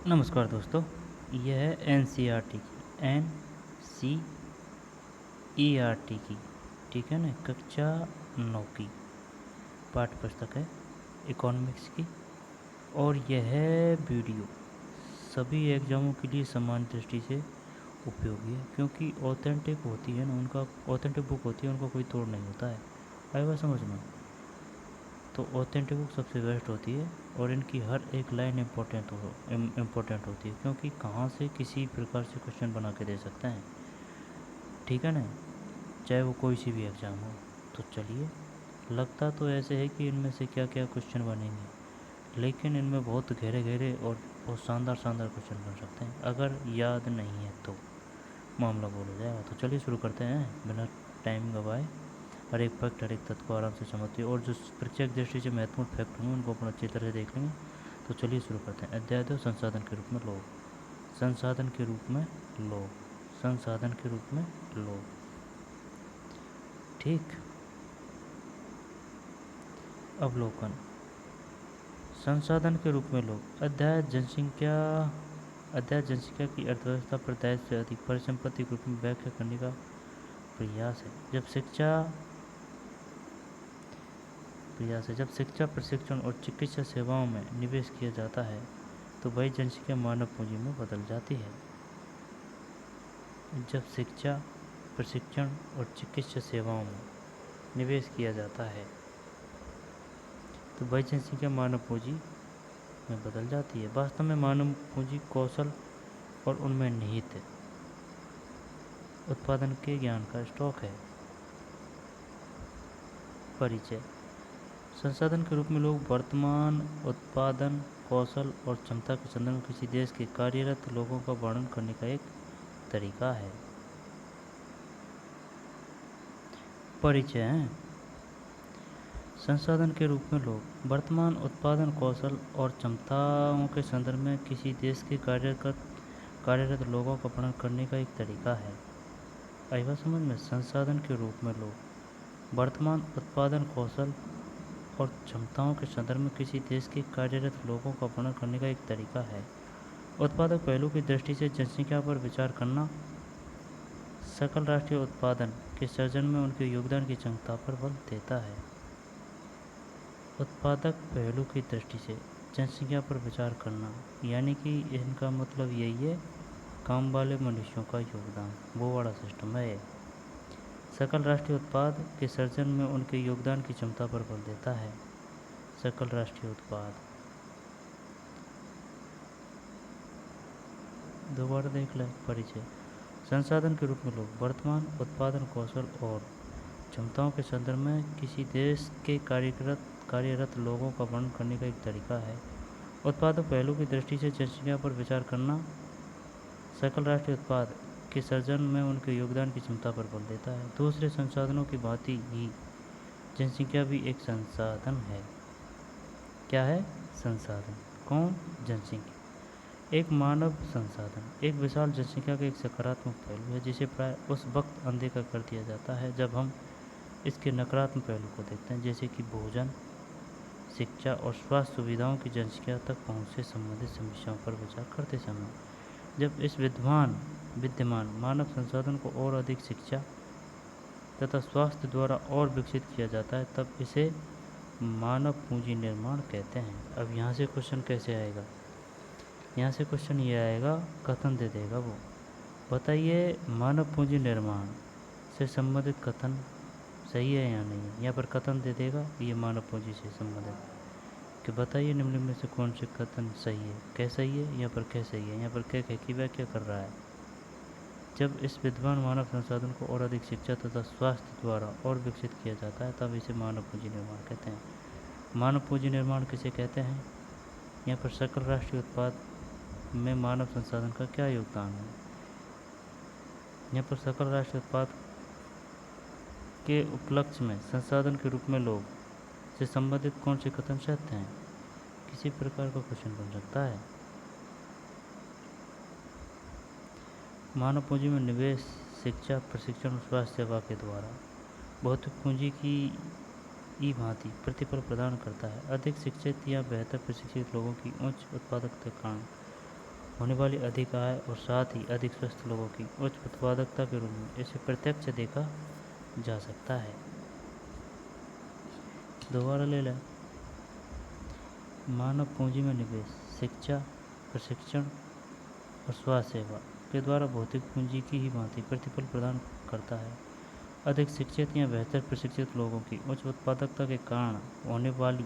नमस्कार दोस्तों, यह है NCERT की की, ठीक है ना। कक्षा 9 की पाठ्य पुस्तक है इकोनॉमिक्स की। और यह वीडियो सभी एग्ज़ामों के लिए समान दृष्टि से उपयोगी है, क्योंकि ऑथेंटिक होती है ना, उनका ऑथेंटिक बुक होती है, उनका कोई तोड़ नहीं होता है। आए बात समझ में? तो ऑथेंटिक बुक सबसे बेस्ट होती है और इनकी हर एक लाइन इम्पोर्टेंट होती है, क्योंकि कहाँ से किसी प्रकार से क्वेश्चन बना के दे सकते हैं, ठीक है ना, चाहे वो कोई सी भी एग्ज़ाम हो। तो चलिए, लगता तो ऐसे है कि इनमें से क्या क्या क्वेश्चन बनेंगे, लेकिन इनमें बहुत गहरे गहरे और बहुत शानदार शानदार क्वेश्चन बन सकते हैं। अगर याद नहीं है तो मामला बोल हो जाएगा। तो चलिए शुरू करते हैं बिना टाइम गवाए। हर एक फैक्ट, हर एक तथ्य को आराम से समझते हैं और जो प्रत्येक दृष्टि से महत्वपूर्ण फैक्ट होंगे उनको अपन अच्छी तरह से देख लेंगे। तो चलिए शुरू करते हैं। अध्याय 2, संसाधन के रूप में लोग। संसाधन के रूप में लोग। संसाधन के रूप में लोग, ठीक। अवलोकन। संसाधन के रूप में लोग। अध्याय जनसंख्या की अर्थव्यवस्था पर दायित्व से अधिक परिसंपत्ति के रूप में व्याख्या करने का प्रयास है। जब शिक्षा, प्रशिक्षण और चिकित्सा सेवाओं में निवेश किया जाता है तो वही जनसंख्या मानव पूंजी में बदल जाती है। जब शिक्षा, प्रशिक्षण और चिकित्सा सेवाओं में निवेश किया जाता है तो वही जनसंख्या मानव पूंजी में बदल जाती है। वास्तव में मानव पूंजी कौशल और उनमें निहित उत्पादन के ज्ञान का स्टॉक है। परिचय। संसाधन के रूप में लोग वर्तमान उत्पादन कौशल और क्षमता के संदर्भ में किसी देश के कार्यरत लोगों का वर्णन करने का एक तरीका है। परिचय है। संसाधन के रूप में लोग वर्तमान उत्पादन कौशल और क्षमताओं के संदर्भ में किसी देश के कार्यरत लोगों का वर्णन करने का एक तरीका है। आई बात समझ में? संसाधन के रूप में लोग वर्तमान उत्पादन कौशल और क्षमताओं के संदर्भ में किसी देश के कार्यरत लोगों का वर्णन करने का एक तरीका है। उत्पादक पहलू की दृष्टि से जनसंख्या पर विचार करना सकल राष्ट्रीय उत्पादन के सृजन में उनके योगदान की क्षमता पर बल देता है। उत्पादक पहलू की दृष्टि से जनसंख्या पर विचार करना, यानी कि इनका मतलब यही है, काम वाले मनुष्यों का योगदान, वो बड़ा सिस्टम है। सकल राष्ट्रीय उत्पाद के सृजन में उनके योगदान की क्षमता पर बल देता है। सकल राष्ट्रीय उत्पाद, दोबारा देख लें। परिचय। संसाधन के रूप में लोग वर्तमान उत्पादन कौशल और क्षमताओं के संदर्भ में किसी देश के कार्यरत लोगों का वर्णन करने का एक तरीका है। उत्पादक पहलू की दृष्टि से जनसंख्या पर विचार करना सकल राष्ट्रीय उत्पाद के सृजन में उनके योगदान की क्षमता पर बल देता है। दूसरे संसाधनों की भांति ही जनसंख्या भी एक संसाधन है। क्या है? संसाधन। कौन? जनसंख्या एक मानव संसाधन, एक विशाल जनसंख्या का एक सकारात्मक पहलू है, जिसे प्राय उस वक्त अनदेखा कर दिया जाता है जब हम इसके नकारात्मक पहलू को देखते हैं, जैसे कि भोजन, शिक्षा और स्वास्थ्य सुविधाओं की जनसंख्या तक पहुँच से संबंधित समस्याओं पर विचार करते समय। जब इस विद्यमान मानव संसाधन को और अधिक शिक्षा तथा स्वास्थ्य द्वारा और विकसित किया जाता है, तब इसे मानव पूंजी निर्माण कहते हैं। अब यहाँ से क्वेश्चन कैसे आएगा? यहाँ से क्वेश्चन ये आएगा, कथन दे देगा वो, बताइए मानव पूंजी निर्माण से संबंधित कथन सही है या नहीं है। यहाँ पर कथन दे देगा, ये मानव पूंजी से संबंधित, कि बताइए निम्न में से कौन से कथन सही है। क्या सही है? यहाँ पर क्या सही है? यहाँ पर क्या की व्याख्या कर रहा है। जब इस विद्वान मानव संसाधन को और अधिक शिक्षा तथा स्वास्थ्य द्वारा और विकसित किया जाता है, तब इसे मानव पूंजी निर्माण कहते हैं। मानव पूंजी निर्माण किसे कहते हैं? यहाँ पर सकल राष्ट्रीय उत्पाद में मानव संसाधन का क्या योगदान है। यहाँ पर सकल राष्ट्रीय उत्पाद के उपलक्ष्य में संसाधन के रूप में लोग से संबंधित कौन से कथन सत्य हैं? किसी प्रकार का क्वेश्चन बन सकता है। मानव पूंजी में निवेश शिक्षा, प्रशिक्षण और स्वास्थ्य सेवा के द्वारा भौतिक पूंजी की भांति प्रतिफल प्रदान करता है। अधिक शिक्षित या बेहतर प्रशिक्षित लोगों की उच्च उत्पादकता के कारण होने वाली अधिक आय और साथ ही अधिक स्वस्थ लोगों की उच्च उत्पादकता के रूप में इसे प्रत्यक्ष देखा जा सकता है। दोबारा ले लें। मानव पूंजी में निवेश शिक्षा, प्रशिक्षण और स्वास्थ्य सेवा के द्वारा भौतिक पूंजी की ही भांति प्रतिफल प्रदान करता है। अधिक शिक्षित या बेहतर प्रशिक्षित लोगों की उच्च उत्पादकता के कारण होने वाली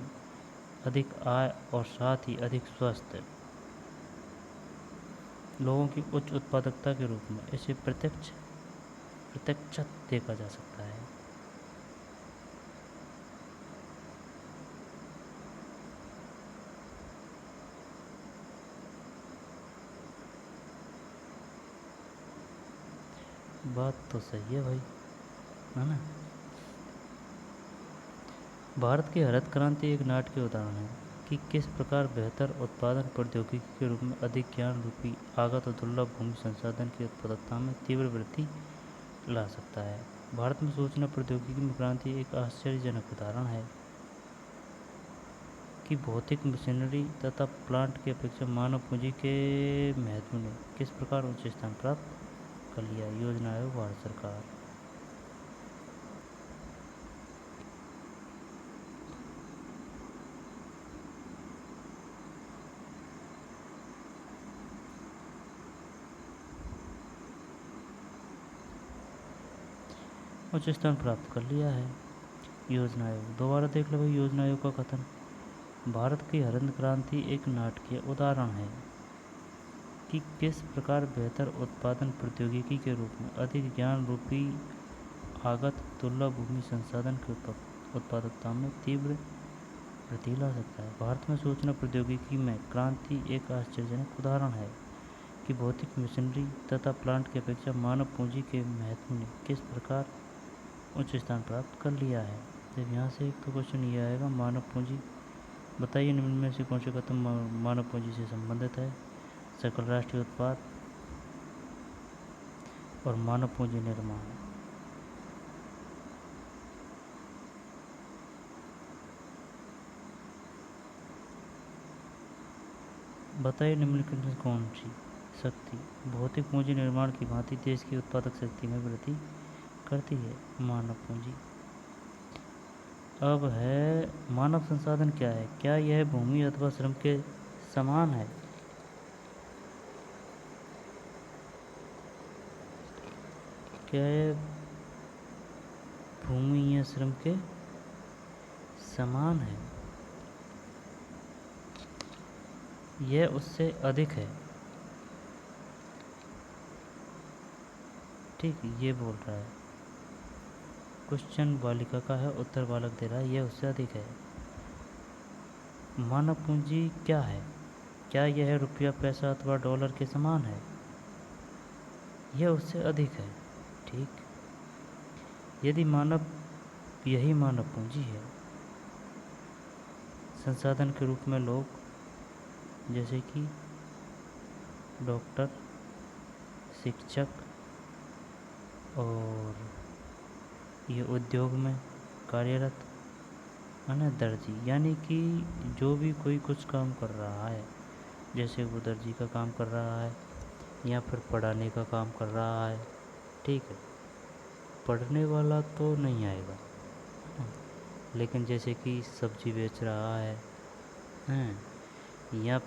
अधिक आय और साथ ही अधिक स्वस्थ लोगों की उच्च उत्पादकता के रूप में इसे प्रत्यक्ष देखा जा सकता है। बात तो सही है भाई, है ना। भारत की हरित क्रांति एक नाटकीय उदाहरण है कि किस प्रकार बेहतर उत्पादन प्रौद्योगिकी के रूप में अधिक ज्ञान रूपी आगत और दुर्लभ भूमि संसाधन की उत्पादकता में तीव्र वृद्धि ला सकता है। भारत में सूचना प्रौद्योगिकी में क्रांति एक आश्चर्यजनक उदाहरण है कि भौतिक मशीनरी तथा प्लांट की अपेक्षा मानव पूंजी के महत्व ने किस प्रकार उच्च स्थान प्राप्त कर लिया। योजना आयोग, भारत सरकार। उच्च स्थान प्राप्त कर लिया है। योजना आयोग, दोबारा देख लो भाई योजना आयोग का कथन। भारत की हरित क्रांति एक नाटकीय उदाहरण है कि किस प्रकार बेहतर उत्पादन प्रौद्योगिकी के रूप में अधिक ज्ञान रूपी आगत दुर्लभ भूमि संसाधन की उत्पादकता में तीव्र वृद्धि ला सकता है। भारत में सूचना प्रौद्योगिकी में क्रांति एक आश्चर्यजनक उदाहरण है कि भौतिक मशीनरी तथा प्लांट की अपेक्षा मानव पूंजी के महत्व ने किस प्रकार उच्च स्थान प्राप्त कर लिया है। जब यहाँ से एक तो क्वेश्चन ये आएगा, मानव पूंजी बताइए निम्न में से कौन से कथन मानव पूंजी से संबंधित है। सकल राष्ट्रीय उत्पाद और मानव पूंजी निर्माण। बताइए निम्नलिखित में कौन सी शक्ति भौतिक पूंजी निर्माण की भांति देश की उत्पादक शक्ति में वृद्धि करती है। मानव पूंजी। अब है मानव संसाधन क्या है, क्या यह भूमि अथवा श्रम के समान है। क्या यह भूमि या श्रम के समान है, यह उससे अधिक है। ठीक, ये बोल रहा है। क्वेश्चन बालिका का है, उत्तर बालक दे रहा है, यह उससे अधिक है। मानव पूंजी क्या है, क्या यह रुपया, पैसा अथवा डॉलर के समान है, यह उससे अधिक है। ठीक, यदि यही मानव पूंजी है, संसाधन के रूप में लोग जैसे कि डॉक्टर, शिक्षक और ये उद्योग में कार्यरत अन्य दर्जी, यानी कि जो भी कोई कुछ काम कर रहा है, जैसे वो दर्जी का काम कर रहा है या फिर पढ़ाने का काम कर रहा है। ठीक है, पढ़ने वाला तो नहीं आएगा, लेकिन जैसे कि सब्जी बेच रहा है या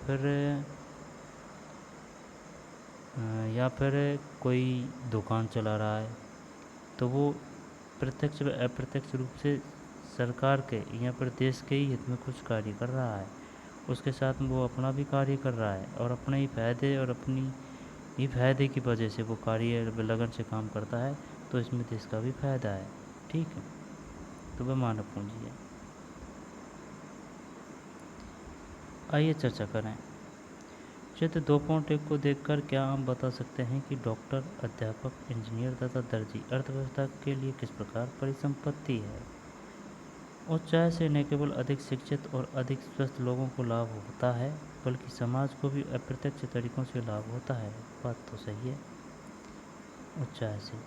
फिर कोई दुकान चला रहा है, तो वो प्रत्यक्ष व अप्रत्यक्ष रूप से सरकार के या फिर देश के ही हित में कुछ कार्य कर रहा है। उसके साथ में वो अपना भी कार्य कर रहा है और अपने ही फायदे और अपनी ही फायदे की वजह से वो कार्य लगन से काम करता है, तो इसमें देश का भी फायदा है। ठीक है, तो वह मानव पूंजी है। आइए चर्चा करें। चित्र 2.1 को देखकर क्या हम बता सकते हैं कि डॉक्टर, अध्यापक, इंजीनियर तथा दर्जी अर्थव्यवस्था के लिए किस प्रकार परिसंपत्ति है। उच्च आय से न केवल अधिक शिक्षित और अधिक स्वस्थ लोगों को लाभ होता है, बल्कि समाज को भी अप्रत्यक्ष तरीकों से लाभ होता है। बात तो सही है। उच्च आय से,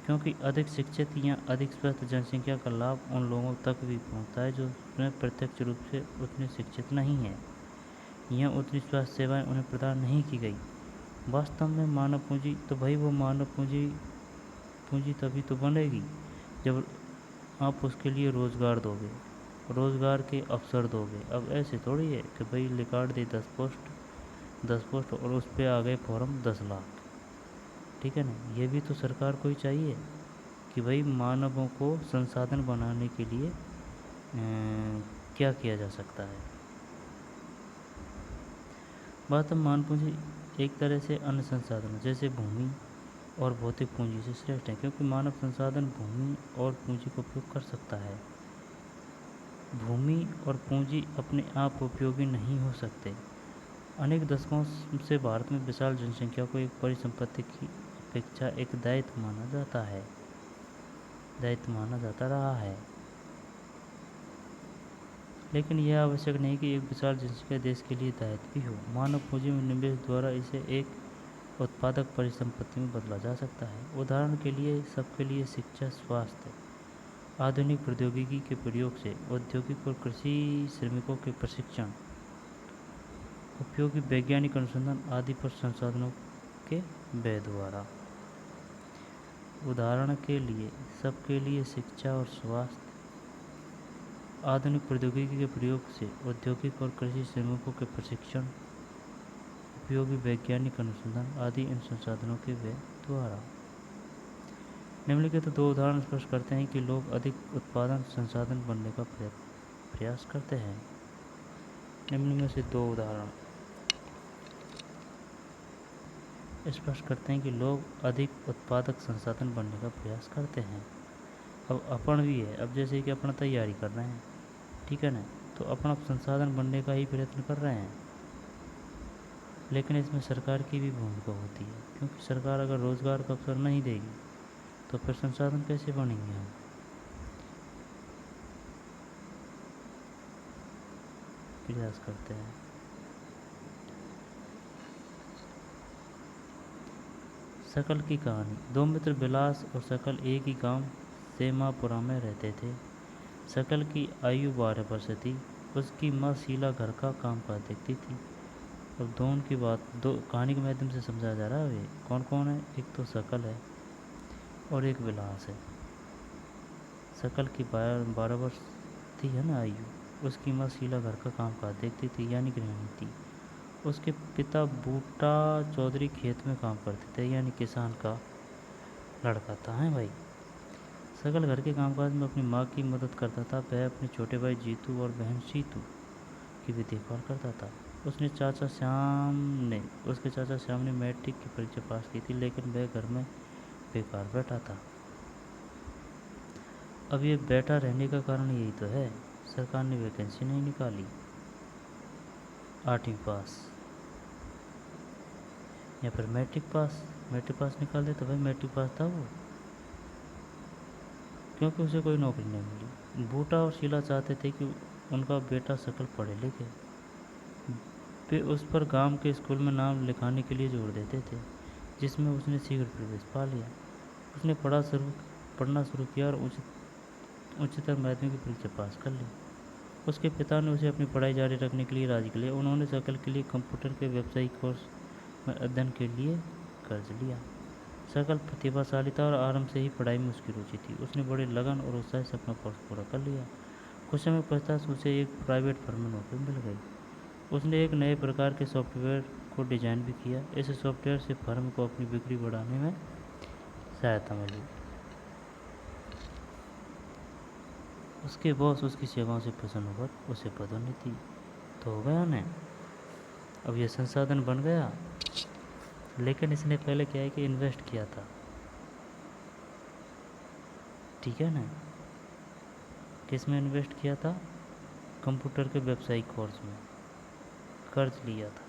क्योंकि अधिक शिक्षित या अधिक स्वस्थ जनसंख्या का लाभ उन लोगों तक भी पहुंचता है जो स्वयं प्रत्यक्ष रूप से उतने शिक्षित नहीं हैं या उतनी स्वास्थ्य सेवाएं उन्हें प्रदान नहीं की गई। वास्तव में मानव पूंजी तो भाई वो मानव पूंजी पूंजी तभी तो बनेगी जब आप उसके लिए रोज़गार दोगे, रोज़गार के अवसर दोगे। अब ऐसे थोड़ी है कि भाई निकाल दे 10 पोस्ट और उस पर आ गए फॉर्म 10 लाख। ठीक है ना, ये भी तो सरकार को ही चाहिए कि भाई मानवों को संसाधन बनाने के लिए क्या किया जा सकता है। वास्तव में मानव पूंजी एक तरह से अन्य संसाधनों जैसे भूमि और भौतिक पूंजी से श्रेष्ठ है, क्योंकि मानव संसाधन भूमि और पूंजी का उपयोग कर सकता है। भूमि और पूंजी अपने आप उपयोगी नहीं हो सकते। अनेक दशकों से भारत में विशाल जनसंख्या को एक परिसंपत्ति की अपेक्षा एक दायित्व माना जाता रहा है। लेकिन यह आवश्यक नहीं कि एक विशाल जनसंख्या देश के लिए दायित्व भी हो। मानव पूंजी में निवेश द्वारा इसे एक उत्पादक परिसंपत्ति में बदला जा सकता है। उदाहरण के लिए सबके लिए शिक्षा, स्वास्थ्य, आधुनिक प्रौद्योगिकी के प्रयोग से औद्योगिक और कृषि श्रमिकों के प्रशिक्षण, उपयोगी वैज्ञानिक अनुसंधान आदि पर संसाधनों के व्यय द्वारा। उदाहरण के लिए सबके लिए शिक्षा और स्वास्थ्य, आधुनिक प्रौद्योगिकी के प्रयोग से औद्योगिक और कृषि श्रमिकों के प्रशिक्षण, उपयोगी वैज्ञानिक अनुसंधान आदि इन संसाधनों के व्यय द्वारा। निम्नलिखित दो उदाहरण स्पष्ट करते हैं कि लोग अधिक उत्पादन संसाधन बनने का प्रयास करते हैं। निम्न में से दो उदाहरण स्पष्ट करते हैं कि लोग अधिक उत्पादक संसाधन बनने का प्रयास करते हैं। अब अपन भी है, अब जैसे कि अपना तैयारी कर रहे हैं, ठीक है ना, तो अपना संसाधन बनने का ही प्रयत्न कर रहे हैं। लेकिन इसमें सरकार की भी भूमिका होती है, क्योंकि सरकार अगर रोज़गार का अवसर नहीं देगी तो फिर संसाधन कैसे बनेंगे हम। प्रयास करते हैं। शकल की कहानी। दो मित्र बिलास और शकल एक ही गांव सेमापुरा में रहते थे। शकल की आयु 12 वर्ष थी। उसकी माँ शीला घर का कामकाज देखती थी। अब दोनों की बात दो कहानी के माध्यम से समझा जा रहा है। कौन कौन है, एक तो शकल है और एक विलास है। शकल की 12 वर्ष थी है ना आयु। उसकी माँ शीला घर का कामकाज देखती थी, यानी गृहिणी थी। उसके पिता बूटा चौधरी खेत में काम करते थे, यानी किसान का लड़का था है भाई। शकल घर के कामकाज में अपनी माँ की मदद करता था। वह अपने छोटे भाई जीतू और बहन सीतू की भी देखभाल करता था। उसके चाचा श्याम ने मैट्रिक की परीक्षा पास की थी, लेकिन वह घर में बेकार बैठा था। अब ये बैठा रहने का कारण यही तो है, सरकार ने वैकेंसी नहीं निकाली। 8वीं पास या फिर मैट्रिक पास निकाल दे तो भाई मैट्रिक पास था वो, क्योंकि उसे कोई नौकरी नहीं मिली। बूटा और शीला चाहते थे कि उनका बेटा शकल पढ़े लिखे। वे उस पर गांव के स्कूल में नाम लिखाने के लिए जोर देते थे, जिसमें उसने शीघ्र प्रवेश पा लिया। उसने पढ़ना शुरू किया और उच्चतर माध्यमिक की परीक्षा पास कर ली। उसके पिता ने उसे अपनी पढ़ाई जारी रखने के लिए राजी कर लिया। उन्होंने शकल के लिए कंप्यूटर के व्यावसायिक कोर्स में अध्ययन के लिए कर्ज लिया। शकल प्रतिभाशाली था और आरंभ से ही पढ़ाई में उसकी रुचि थी। उसने बड़े लगन और उत्साह से अपना कोर्स पूरा कर लिया। कुछ समय पश्चात उसे एक प्राइवेट फर्म में नौकरी मिल गई। उसने एक नए प्रकार के सॉफ्टवेयर को डिजाइन भी किया। इस सॉफ्टवेयर से फर्म को अपनी बिक्री बढ़ाने में सहायता मिली। उसके बॉस उसकी सेवाओं से प्रसन्न होकर उसे पदोन्नति तो हो गया ना। अब यह संसाधन बन गया, लेकिन इसने पहले क्या है कि इन्वेस्ट किया था, ठीक है ना। किस में इन्वेस्ट किया था, कंप्यूटर के व्यावसायिक कोर्स में कर्ज लिया था।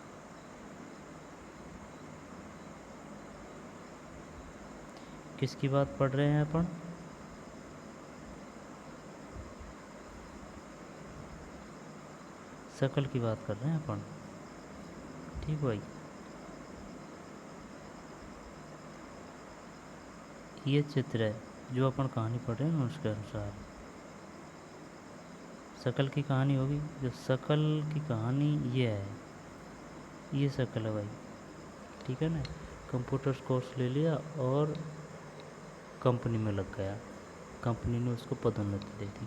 किसकी बात पढ़ रहे हैं अपन, शकल की बात कर रहे हैं अपन, ठीक भाई। ये चित्र है जो अपन कहानी पढ़ रहे हैं उसके अनुसार शकल की कहानी होगी। जो शकल की कहानी ये है, ये शकल है भाई। ठीक है ना। कंप्यूटर कोर्स ले लिया और कंपनी में लग गया, कंपनी ने उसको पदोन्नति दे दी।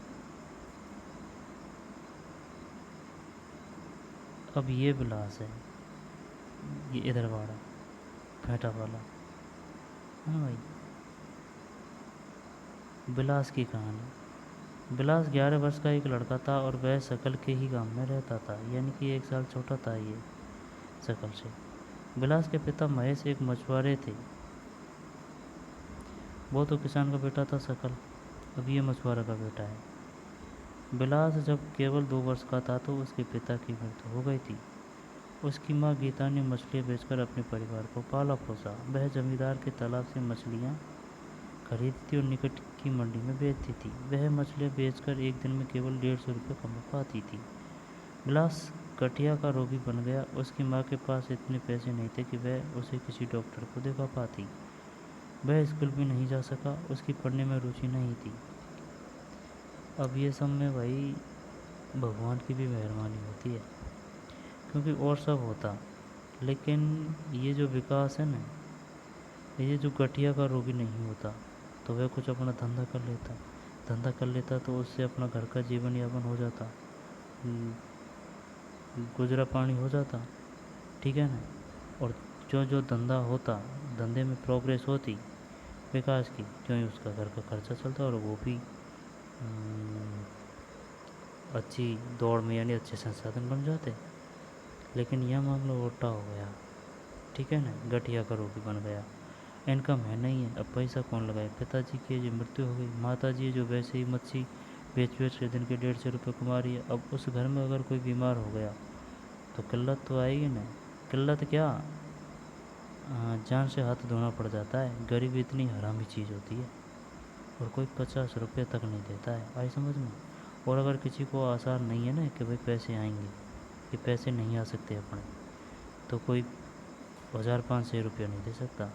अब ये विलास है, ये इधर वाला फेंटा वाला है ना भाई, विलास की कहानी। विलास 11 वर्ष का एक लड़का था और वह शकल के ही गांव में रहता था, यानी कि 1 साल छोटा था ये शकल से। विलास के पिता महेश एक मछुआरे थे। वो तो किसान का बेटा था शकल, अब ये मछुआरा का बेटा है। विलास जब केवल 2 वर्ष का था तो उसके पिता की मृत्यु हो गई थी। उसकी माँ गीता ने मछलियाँ बेचकर अपने परिवार को पाला पोसा। वह जमींदार के तालाब से मछलियाँ खरीदती और निकट की मंडी में बेचती थी। वह मछलियाँ बेचकर एक दिन में केवल 150 रुपये कमा पाती थी। विलास गठिया का रोगी बन गया। उसकी माँ के पास इतने पैसे नहीं थे कि वह उसे किसी डॉक्टर को दिखा पाती। वह स्कूल भी नहीं जा सका, उसकी पढ़ने में रुचि नहीं थी। अब ये सब में भाई भगवान की भी मेहरबानी होती है, क्योंकि और सब होता, लेकिन ये जो विकास है ना, ये जो गठिया का रोगी नहीं होता तो वह कुछ अपना धंधा कर लेता तो उससे अपना घर का जीवन यापन हो जाता, गुजरा पानी हो जाता, ठीक है ना। और जो जो धंधा होता, धंधे में प्रोग्रेस होती विकास की, क्यों ही उसका घर का खर्चा चलता और वो भी अच्छी दौड़ में यानी अच्छे संसाधन बन जाते। लेकिन यह मामला उल्टा हो गया, ठीक है ना। गठिया का रोगी बन गया, इनकम है नहीं है, अब पैसा कौन लगाए। पिताजी की जो मृत्यु हो गई, माता जी जो वैसे ही मच्छी बेच बेच के दिन के 150 रुपये कमा रही है। अब उस घर में अगर कोई बीमार हो गया तो किल्लत तो आएगी ना। किल्लत क्या, जान से हाथ धोना पड़ जाता है। गरीबी इतनी हरामी चीज़ होती है और कोई 50 रुपये तक नहीं देता है, आई समझ में। और अगर किसी को आसार नहीं है ना कि भाई पैसे आएंगे, कि पैसे नहीं आ सकते अपने, तो कोई 1000-500 रुपया नहीं दे सकता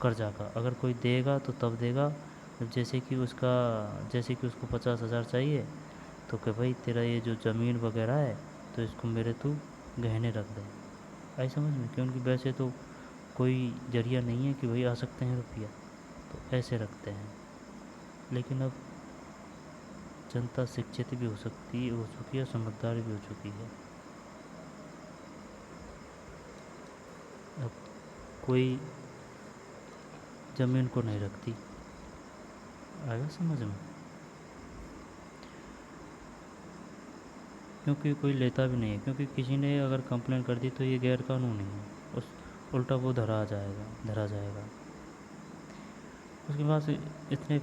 कर्जा का। अगर कोई देगा तो तब देगा जैसे कि उसको 50,000 चाहिए, तो कि भाई तेरा ये जो ज़मीन वगैरह है तो इसको मेरे तू गहने रख दे, आई समझ में। क्योंकि वैसे तो कोई जरिया नहीं है कि भाई आ सकते हैं रुपया, तो ऐसे रखते हैं। लेकिन अब जनता शिक्षित भी हो चुकी है, समझदार भी हो चुकी है। अब कोई ज़मीन को नहीं रखती, आएगा समझ में, क्योंकि कोई लेता भी नहीं है। क्योंकि किसी ने अगर कंप्लेन कर दी तो ये गैर कानूनी है, उस उल्टा वो धरा जाएगा। उसके पास इतने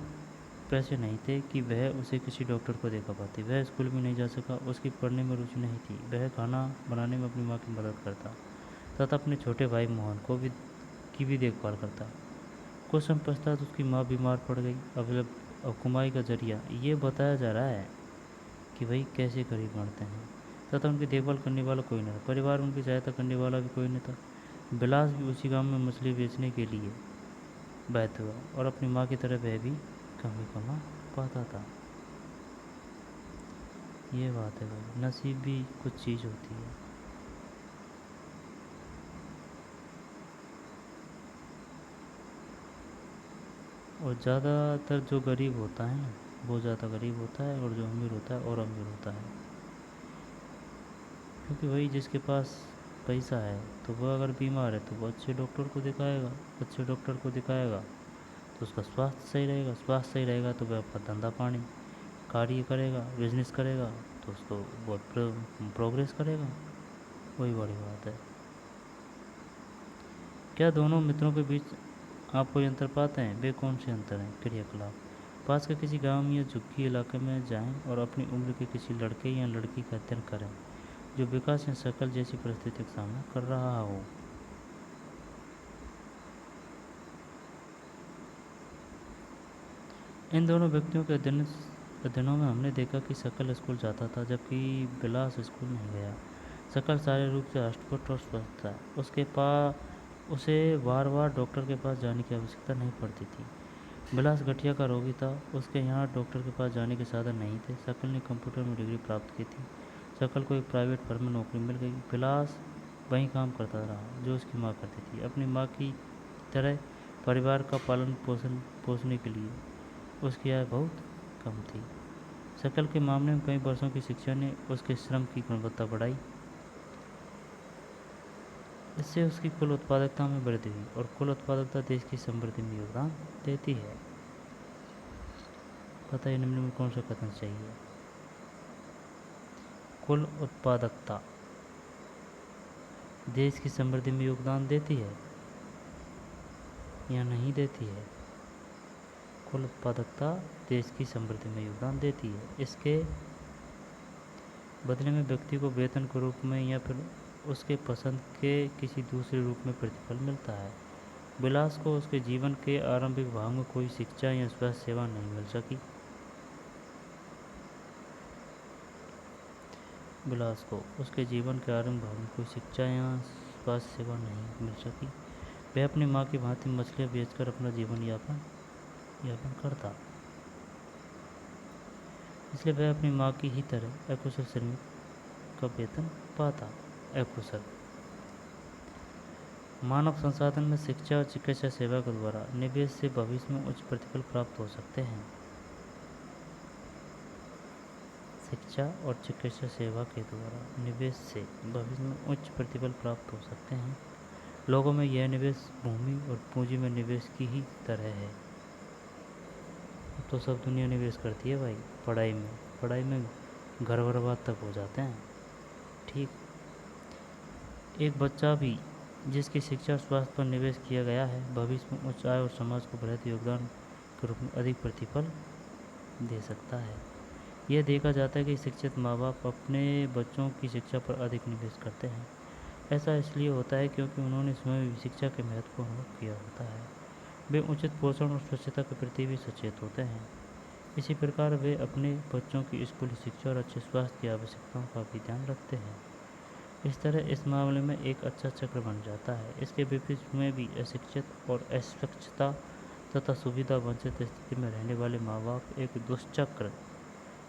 पैसे नहीं थे कि वह उसे किसी डॉक्टर को दिखा पाती। वह स्कूल भी नहीं जा सका, उसकी पढ़ने में रुचि नहीं थी। वह खाना बनाने में अपनी माँ की मदद करता तथा अपने छोटे भाई मोहन की भी देखभाल करता। कुछ समय पश्चात उसकी माँ बीमार पड़ गई। अब कमाई का जरिया ये बताया जा रहा है कि भाई कैसे गरीब मरते हैं, तथा उनकी देखभाल करने वाला कोई नहीं था। परिवार उनकी सहायता करने वाला भी कोई नहीं था। बिलास भी उसी गांव में मछली बेचने के लिए बाध्य हुआ और अपनी माँ की तरह वह भी कम ही कमा पाता था। ये बात है भाई, नसीब भी कुछ चीज़ होती है। और ज़्यादातर जो गरीब होता है ना, वो ज़्यादा गरीब होता है, और जो अमीर होता है और अमीर होता है। क्योंकि भाई जिसके पास पैसा है तो वह अगर बीमार है तो वो अच्छे डॉक्टर को दिखाएगा तो उसका स्वास्थ्य सही रहेगा। स्वास्थ्य सही रहेगा तो वह अपना धंधा पानी कार्य करेगा, बिजनेस करेगा, तो उसको बहुत प्रोग्रेस करेगा। वही बड़ी बात है। क्या दोनों मित्रों के बीच आप कोई अंतर पाते हैं? वे कौन से अंतर हैं? क्रियाकलाप। पास के किसी गांव या झुग्गी इलाके में जाएं और अपनी उम्र के किसी लड़के या लड़की का अध्ययन करें जो विकास या शकल जैसी परिस्थिति का सामना कर रहा हो। इन दोनों व्यक्तियों के अध्ययनों में हमने देखा कि शकल स्कूल जाता था जबकि विलास स्कूल नहीं गया। शकल शारीरिक रूप से हष्ट-पुष्ट और स्वस्थ था। उसे बार बार डॉक्टर के पास जाने की आवश्यकता नहीं पड़ती थी। विलास गठिया का रोगी था, उसके यहाँ डॉक्टर के पास जाने के साधन नहीं थे। शकल ने कंप्यूटर में डिग्री प्राप्त की थी। शकल को एक प्राइवेट फर्म में नौकरी मिल गई। विलास वही काम करता रहा जो उसकी माँ करती थी। अपनी माँ की तरह परिवार का पालन पोषण पोषने के लिए उसकी आय बहुत कम थी। शकल के मामले में कई वर्षों की शिक्षा ने उसके श्रम की गुणवत्ता बढ़ाई। इससे उसकी कुल उत्पादकता में वृद्धि हुई और कुल उत्पादकता देश की समृद्धि में योगदान देती है। पता है निम्न में कौन सा कथन चाहिए? कुल उत्पादकता देश की समृद्धि में योगदान देती है या नहीं देती है? कुल उत्पादकता देश की समृद्धि में योगदान देती है। इसके बदले में व्यक्ति को वेतन के रूप में या फिर उसके पसंद के किसी दूसरे रूप में प्रतिफल मिलता है। विलास को उसके जीवन के आरंभिक भाग में कोई शिक्षा या स्वास्थ्य सेवा नहीं मिल सकी। विलास को उसके जीवन के आरंभिक भाग में कोई शिक्षा या स्वास्थ्य सेवा नहीं मिल सकी। वह अपनी माँ की भांति मछलियाँ बेचकर अपना जीवन यापन करता, इसलिए वह अपनी माँ की ही तरह अकुशल श्रमिक का वेतन पाता। अकुशल मानव संसाधन में शिक्षा और चिकित्सा सेवा के द्वारा निवेश से भविष्य में उच्च प्रतिफल प्राप्त हो सकते हैं। शिक्षा और चिकित्सा सेवा के द्वारा निवेश से भविष्य में उच्च प्रतिफल प्राप्त हो सकते हैं। लोगों में यह निवेश भूमि और पूंजी में निवेश की ही तरह है। अब तो सब दुनिया निवेश करती है भाई, पढ़ाई में घर बर्बाद तक हो जाते हैं। ठीक, एक बच्चा भी जिसकी शिक्षा और स्वास्थ्य पर निवेश किया गया है भविष्य में उच्च आय और समाज को बृहद योगदान के रूप में अधिक प्रतिफल दे सकता है। यह देखा जाता है कि शिक्षित माँ बाप अपने बच्चों की शिक्षा पर अधिक निवेश करते हैं। ऐसा इसलिए होता है क्योंकि उन्होंने स्वयं भी शिक्षा के महत्व को अनुभव किया होता है। वे उचित पोषण और स्वच्छता के प्रति भी सचेत होते हैं। इसी प्रकार वे अपने बच्चों की स्कूली शिक्षा और अच्छे स्वास्थ्य की आवश्यकताओं का भी ध्यान रखते हैं। इस तरह इस मामले में एक अच्छा चक्र बन जाता है। इसके विपरीत में भी अशिक्षित और अस्वच्छता तथा सुविधा वंचित स्थिति में रहने वाले माँ बाप एक दुष्चक्र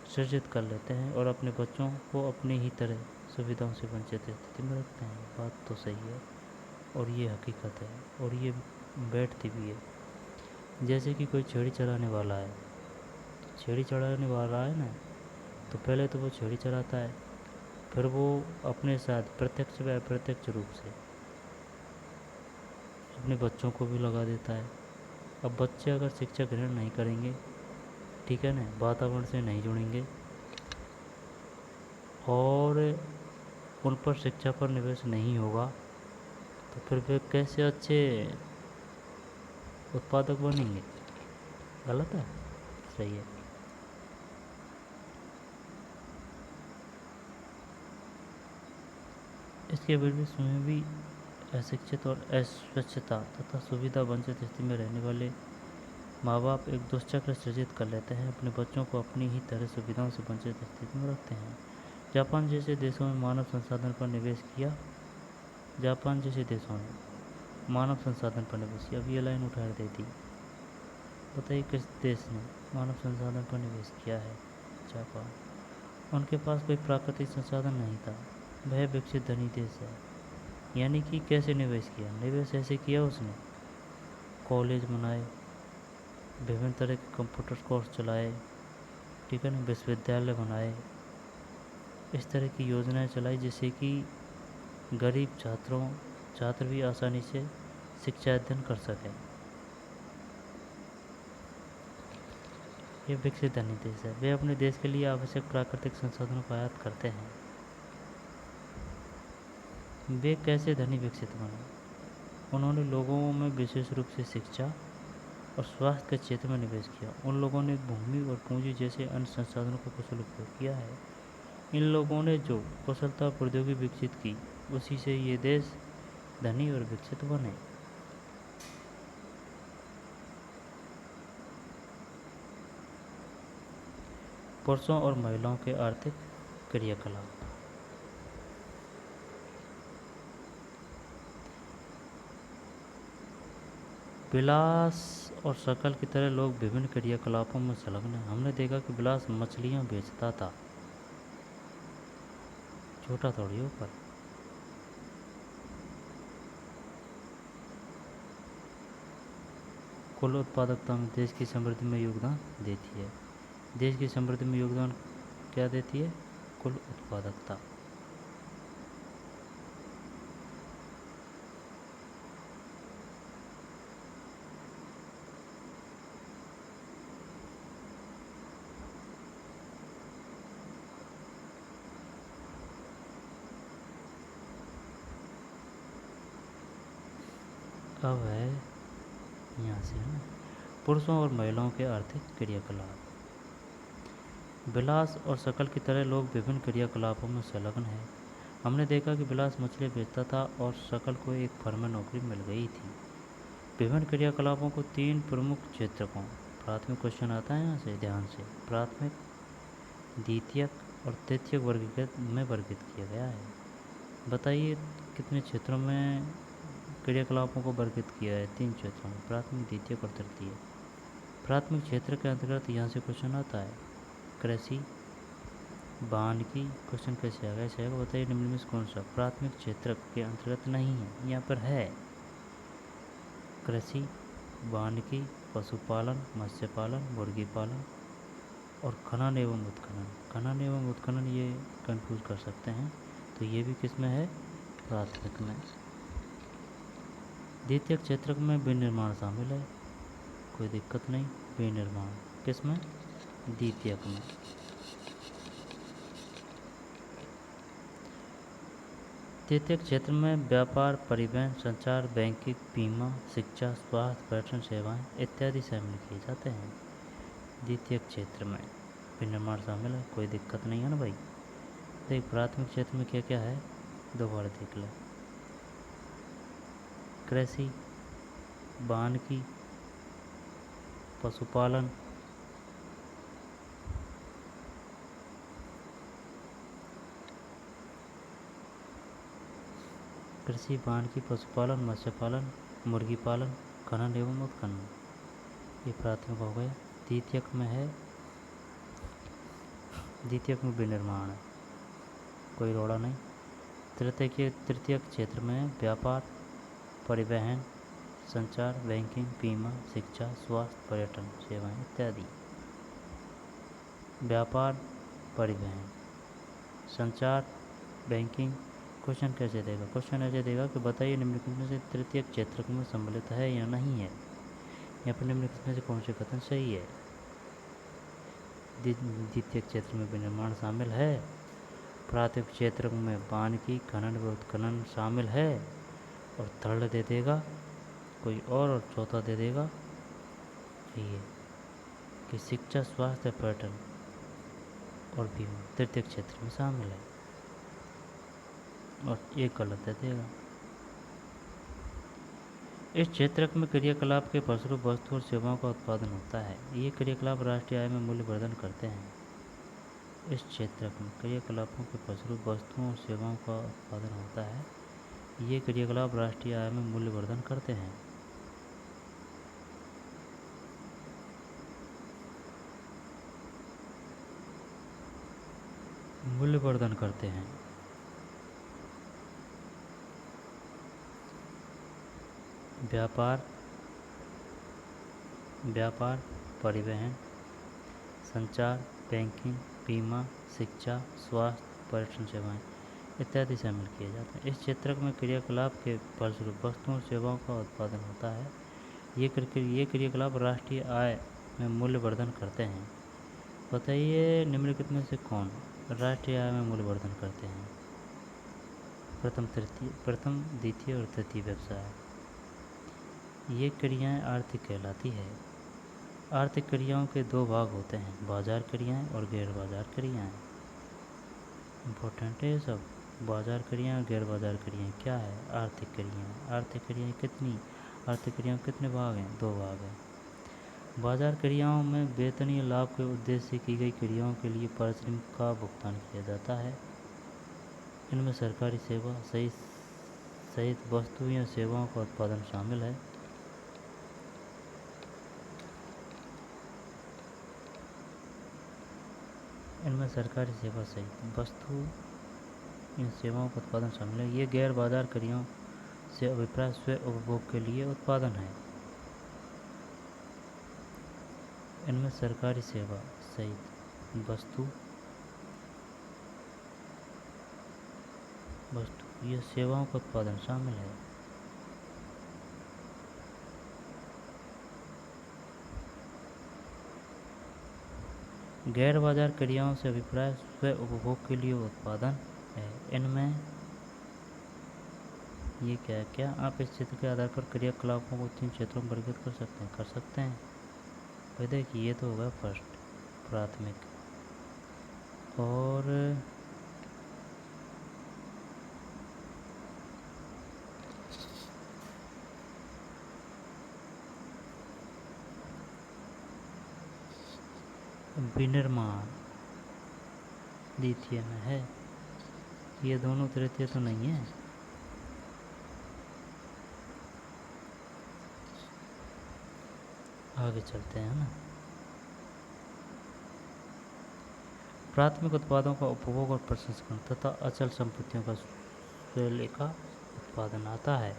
सृजित कर लेते हैं और अपने बच्चों को अपनी ही तरह सुविधाओं से वंचित स्थिति में रखते हैं। बात तो सही है और ये हकीकत है और ये बैठती भी है। जैसे कि कोई छेड़ी चलाने वाला है, तो छेड़ी चलाने वाला है ना, तो पहले तो वो छेड़ी चलाता है, फिर वो अपने साथ प्रत्यक्ष व अप्रत्यक्ष रूप से अपने बच्चों को भी लगा देता है। अब बच्चे अगर शिक्षा ग्रहण नहीं करेंगे, ठीक है ना, वातावरण से नहीं जुड़ेंगे और उन पर शिक्षा पर निवेश नहीं होगा, तो फिर वे कैसे अच्छे उत्पादक बनेंगे? गलत है? सही है। इसके विपरीत में भी अशिक्षित और अस्वच्छता तथा सुविधा वंचित स्थिति में रहने वाले माँ बाप एक दुष्चक्र सृजित कर लेते हैं। अपने बच्चों को अपनी ही तरह सुविधाओं से वंचित स्थिति में रखते हैं। जापान जैसे देशों में मानव संसाधन पर निवेश किया। जापान जैसे देशों ने मानव संसाधन पर निवेश किया। अब ये लाइन उठा देती, बताइए किस देश ने मानव संसाधन पर निवेश किया है? जापान। उनके पास कोई प्राकृतिक संसाधन नहीं था, वह विकसित धनी देश है। यानी कि कैसे निवेश किया? निवेश ऐसे किया उसने, कॉलेज बनाए, विभिन्न तरह के कंप्यूटर कोर्स चलाए, ठीक है ना, विश्वविद्यालय बनाए, इस तरह की योजनाएं चलाई जिससे कि गरीब छात्र भी आसानी से शिक्षा अध्ययन कर सकें। ये विकसित धनी देश है। वे अपने देश के लिए आवश्यक प्राकृतिक संसाधनों का आयात करते हैं। वे कैसे धनी विकसित बने? उन्होंने लोगों में विशेष रूप से शिक्षा और स्वास्थ्य के क्षेत्र में निवेश किया। उन लोगों ने भूमि और पूंजी जैसे अन्य संसाधनों का कुशल उपयोग किया है। इन लोगों ने जो कुशलता प्रौद्योगिकी विकसित की, उसी से ये देश धनी और विकसित बने। पुरुषों और महिलाओं के आर्थिक क्रियाकलाप। विलास और शकल की तरह लोग विभिन्न क्रियाकलापों में संलग्न हैं। हमने देखा कि विलास मछलियाँ बेचता था, छोटा थोड़ी ऊपर, कुल उत्पादकता में देश की समृद्धि में योगदान देती है। देश की समृद्धि में योगदान क्या देती है? कुल उत्पादकता। अब है यहाँ से, है ना, पुरुषों और महिलाओं के आर्थिक क्रियाकलाप। विलास और शकल की तरह लोग विभिन्न क्रियाकलापों में संलग्न हैं। हमने देखा कि विलास मछली बेचता था और शकल को एक फर्म में नौकरी मिल गई थी। विभिन्न क्रियाकलापों को 3 प्रमुख क्षेत्रकों, प्राथमिक क्वेश्चन आता है यहाँ से ध्यान से, प्राथमिक, द्वितीयक और तृतीयक वर्गीकृत में वर्गीकृत किया गया है। बताइए कितने क्षेत्रों में क्रियाकलापों को वर्गीकृत किया है? 3 क्षेत्रों में, प्राथमिक, द्वितीयक और तृतीयक। प्राथमिक क्षेत्र के अंतर्गत यहाँ से क्वेश्चन आता है कृषि, वानिकी। क्वेश्चन कैसे आ गया? ऐसे आएगा, बताइए निम्न में से कौन सा प्राथमिक क्षेत्र के अंतर्गत नहीं है? यहाँ पर है कृषि, वानिकी, पशुपालन, मत्स्य पालन, मुर्गी पालन और खनन एवं उत्खनन। खनन एवं उत्खनन ये कंफ्यूज कर सकते हैं, तो ये भी किस में है? प्राथमिक में। द्वितीयक क्षेत्र में विनिर्माण शामिल है, कोई दिक्कत नहीं। विनिर्माण किस में? द्वितीयक में। तृतीयक क्षेत्र में व्यापार, परिवहन, संचार, बैंकिंग, बीमा, शिक्षा, स्वास्थ्य, पर्यटन सेवाएं इत्यादि शामिल किए जाते हैं। द्वितीयक क्षेत्र में विनिर्माण शामिल है, कोई दिक्कत नहीं है ना भाई। देख प्राथमिक क्षेत्र में क्या क्या है, दोबारा देख लो। कृषि, वानिकी, पशुपालन, कृषि, वानिकी, पशुपालन, मत्स्य पालन, मुर्गी पालन, खनन एवं उत्खनन, ये प्राथमिक हो गया। द्वितीयक में है, द्वितीयक में विनिर्माण है, कोई रोड़ा नहीं। तृतीयक क्षेत्र में व्यापार, परिवहन, संचार, बैंकिंग, बीमा, शिक्षा, स्वास्थ्य, पर्यटन सेवाएं इत्यादि। व्यापार, परिवहन, संचार, बैंकिंग। क्वेश्चन कैसे देगा? क्वेश्चन ऐसे देगा कि बताइए निम्नलिखित में से तृतीयक क्षेत्र में सम्मिलित है या नहीं है। यहाँ पर निम्नलिखित में से कौन से कथन सही है? द्वितीयक क्षेत्र में विनिर्माण शामिल है, प्राथमिक क्षेत्र में वानिकी, खनन व उत्खनन शामिल है, और थर्ड दे देगा कोई और चौथा दे देगा ये कि शिक्षा, स्वास्थ्य, पर्यटन और बीमा तृतीयक क्षेत्र में शामिल है, और एक गलत दे देगा। इस क्षेत्र में क्रियाकलाप के फलस्वरूप वस्तु और सेवाओं का उत्पादन होता है। ये क्रियाकलाप राष्ट्रीय आय में मूल्य वर्धन करते हैं। इस क्षेत्र में क्रियाकलापों के फलस्वरूप वस्तुओं और सेवाओं का उत्पादन होता है। ये क्रियाकलाप राष्ट्रीय आय में मूल्य वर्धन करते हैं। मूल्य वर्धन करते हैं। व्यापार, परिवहन, संचार, बैंकिंग, बीमा, शिक्षा, स्वास्थ्य, पर्यटन सेवाएं इत्यादि शामिल किए जाते हैं। इस क्षेत्र में क्रियाकलाप के फलस्वरूप वस्तुओं और सेवाओं का उत्पादन होता है। ये क्रियाकलाप राष्ट्रीय आय में मूल्य वर्धन करते हैं। बताइए निम्नलिखित में से कौन राष्ट्रीय आय में मूल्य वर्धन करते हैं? प्रथम, द्वितीय और तृतीय व्यवसाय। ये क्रियाएं आर्थिक कहलाती है। आर्थिक क्रियाओं के 2 भाग होते हैं, बाजार क्रियाएं और गैर बाजार क्रियाएं। इम्पोर्टेंट है ये सब। बाजार क्रियाएं और गैर बाजार क्रियाएं क्या है? आर्थिक क्रियाएं। आर्थिक क्रियाएं कितनी? आर्थिक क्रियाओं कितने भाग हैं? 2 भाग हैं। बाजार क्रियाओं में वेतनीय लाभ के उद्देश्य से की गई क्रियाओं के लिए पारिश्रमिक का भुगतान किया जाता है। इनमें सरकारी सेवा सहित वस्तु या सेवाओं का उत्पादन शामिल है। इनमें सरकारी सेवा सहित वस्तु इन सेवाओं का उत्पादन शामिल है। ये गैर बाजार क्रियाओं से अभिप्राय स्व उपभोग के लिए उत्पादन है। इनमें सरकारी सेवा सहित वस्तु या सेवाओं का उत्पादन शामिल है। गैर बाजार क्रियाओं से अभिप्राय स्व उपभोग के लिए उत्पादन है। इनमें ये क्या आप इस क्षेत्र के आधार पर क्रियाकलापों को 3 क्षेत्रों में वर्गीकृत कर सकते हैं। तो देखिए ये तो होगा फर्स्ट प्राथमिक, और विनिर्माण द्वितीय में है। ये दोनों तृतीय तो नहीं है। आगे चलते हैं ना। प्राथमिक उत्पादों का उपभोग और प्रसंस्करण तथा अचल संपत्तियों का स्वलेखा उत्पादन आता है।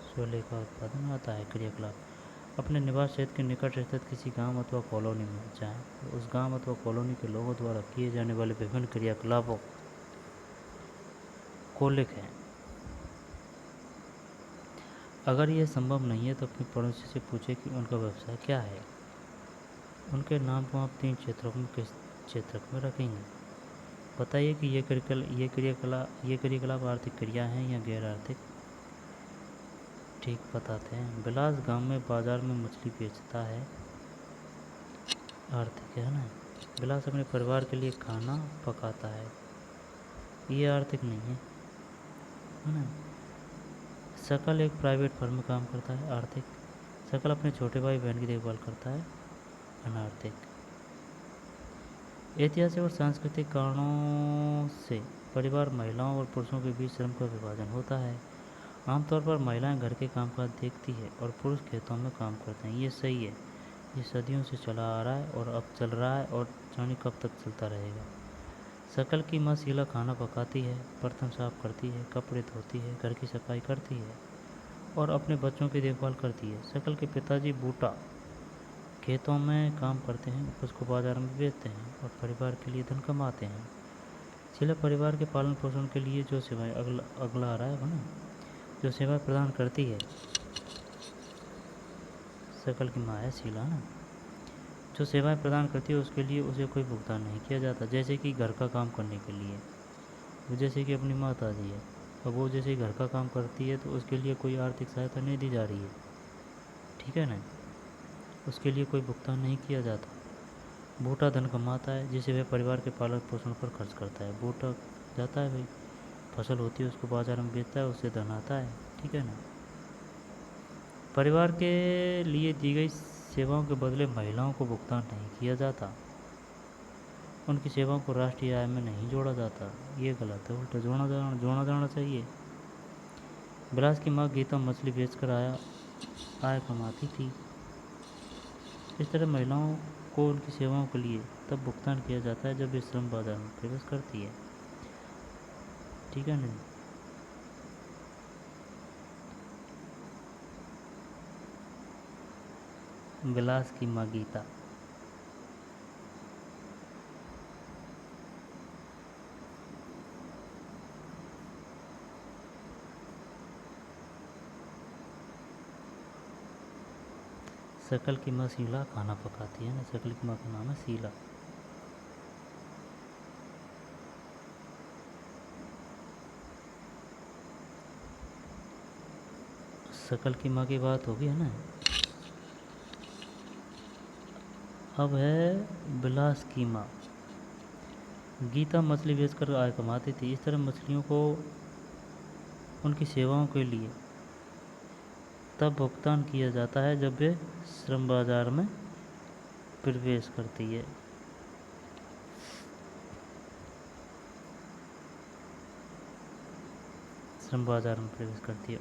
स्वलेखा उत्पादन आता है। क्रियाकलाप अपने निवास क्षेत्र के निकट स्थित किसी गांव अथवा कॉलोनी में, चाहे उस गांव अथवा कॉलोनी के लोगों द्वारा किए जाने वाले विभिन्न क्रियाकलापों को लिखें। अगर यह संभव नहीं है तो अपने पड़ोसी से पूछें कि उनका व्यवसाय क्या है। उनके नाम को आप 3 क्षेत्रों में किस क्षेत्र में रखेंगे। बताइए कि ये क्रियाकलाप आर्थिक क्रिया हैं या गैर आर्थिक। ठीक बताते हैं। बिलास गांव में बाजार में मछली बेचता है, आर्थिक है ना। बिलास अपने परिवार के लिए खाना पकाता है, ये आर्थिक नहीं है ना। सकल एक प्राइवेट फर्म में काम करता है, आर्थिक। सकल अपने छोटे भाई बहन की देखभाल करता है, अनार्थिक। ऐतिहासिक और सांस्कृतिक कारणों से परिवार महिलाओं और पुरुषों के बीच श्रम का विभाजन होता है। आमतौर पर महिलाएं घर के कामकाज देखती है और पुरुष खेतों में काम करते हैं। ये सही है। ये सदियों से चला आ रहा है और अब चल रहा है और जाने कब तक चलता रहेगा। सकल की माँ शीला खाना पकाती है, बर्तन साफ करती है, कपड़े धोती है, घर की सफाई करती है और अपने बच्चों की देखभाल करती है। सकल के पिताजी बूटा खेतों में काम करते हैं, उसको बाजार में बेचते हैं और परिवार के लिए धन कमाते हैं। शीला परिवार के पालन पोषण के लिए जो सेवाएं अगला आ रहा है ना, जो सेवाएं प्रदान करती है, सकल की माँ है शीला ना, जो सेवाएं प्रदान करती है उसके लिए उसे कोई भुगतान नहीं किया जाता। जैसे कि घर का काम करने के लिए, वो जैसे कि अपनी माता जी है, अब वो जैसे घर का काम करती है तो उसके लिए कोई आर्थिक सहायता नहीं दी जा रही है, ठीक है ना। उसके लिए कोई भुगतान नहीं किया जाता। बूटा धन कमाता है जिसे वह परिवार के पालन पोषण पर खर्च करता है। बूटा जाता है भाई, फसल होती है उसको बाजार में बेचता है, उससे धन आता है, ठीक है ना। परिवार के लिए दी गई सेवाओं के बदले महिलाओं को भुगतान नहीं किया जाता। उनकी सेवाओं को राष्ट्रीय आय में नहीं जोड़ा जाता, ये गलत है, उल्टा जोड़ा जाना चाहिए। बिलास की माँ गीता मछली बेचकर आय कमाती थी। इस तरह महिलाओं को उनकी सेवाओं के लिए तब भुगतान किया जाता है जब वे श्रम बाजार में प्रवेश करती है, ठीक है ना। बिलास की माँ गीता सकल की माँ शीला खाना पकाती है ना, सकल की माँ का नाम है शीला। सकल की माँ की बात होगी है ना। अब है बिलास की माँ। गीता मछली बेचकर आय कमाती थी। इस तरह मछलियों को उनकी सेवाओं के लिए तब भुगतान किया जाता है जब वे श्रम बाजार में प्रवेश करती है। श्रम बाजार में प्रवेश करती है।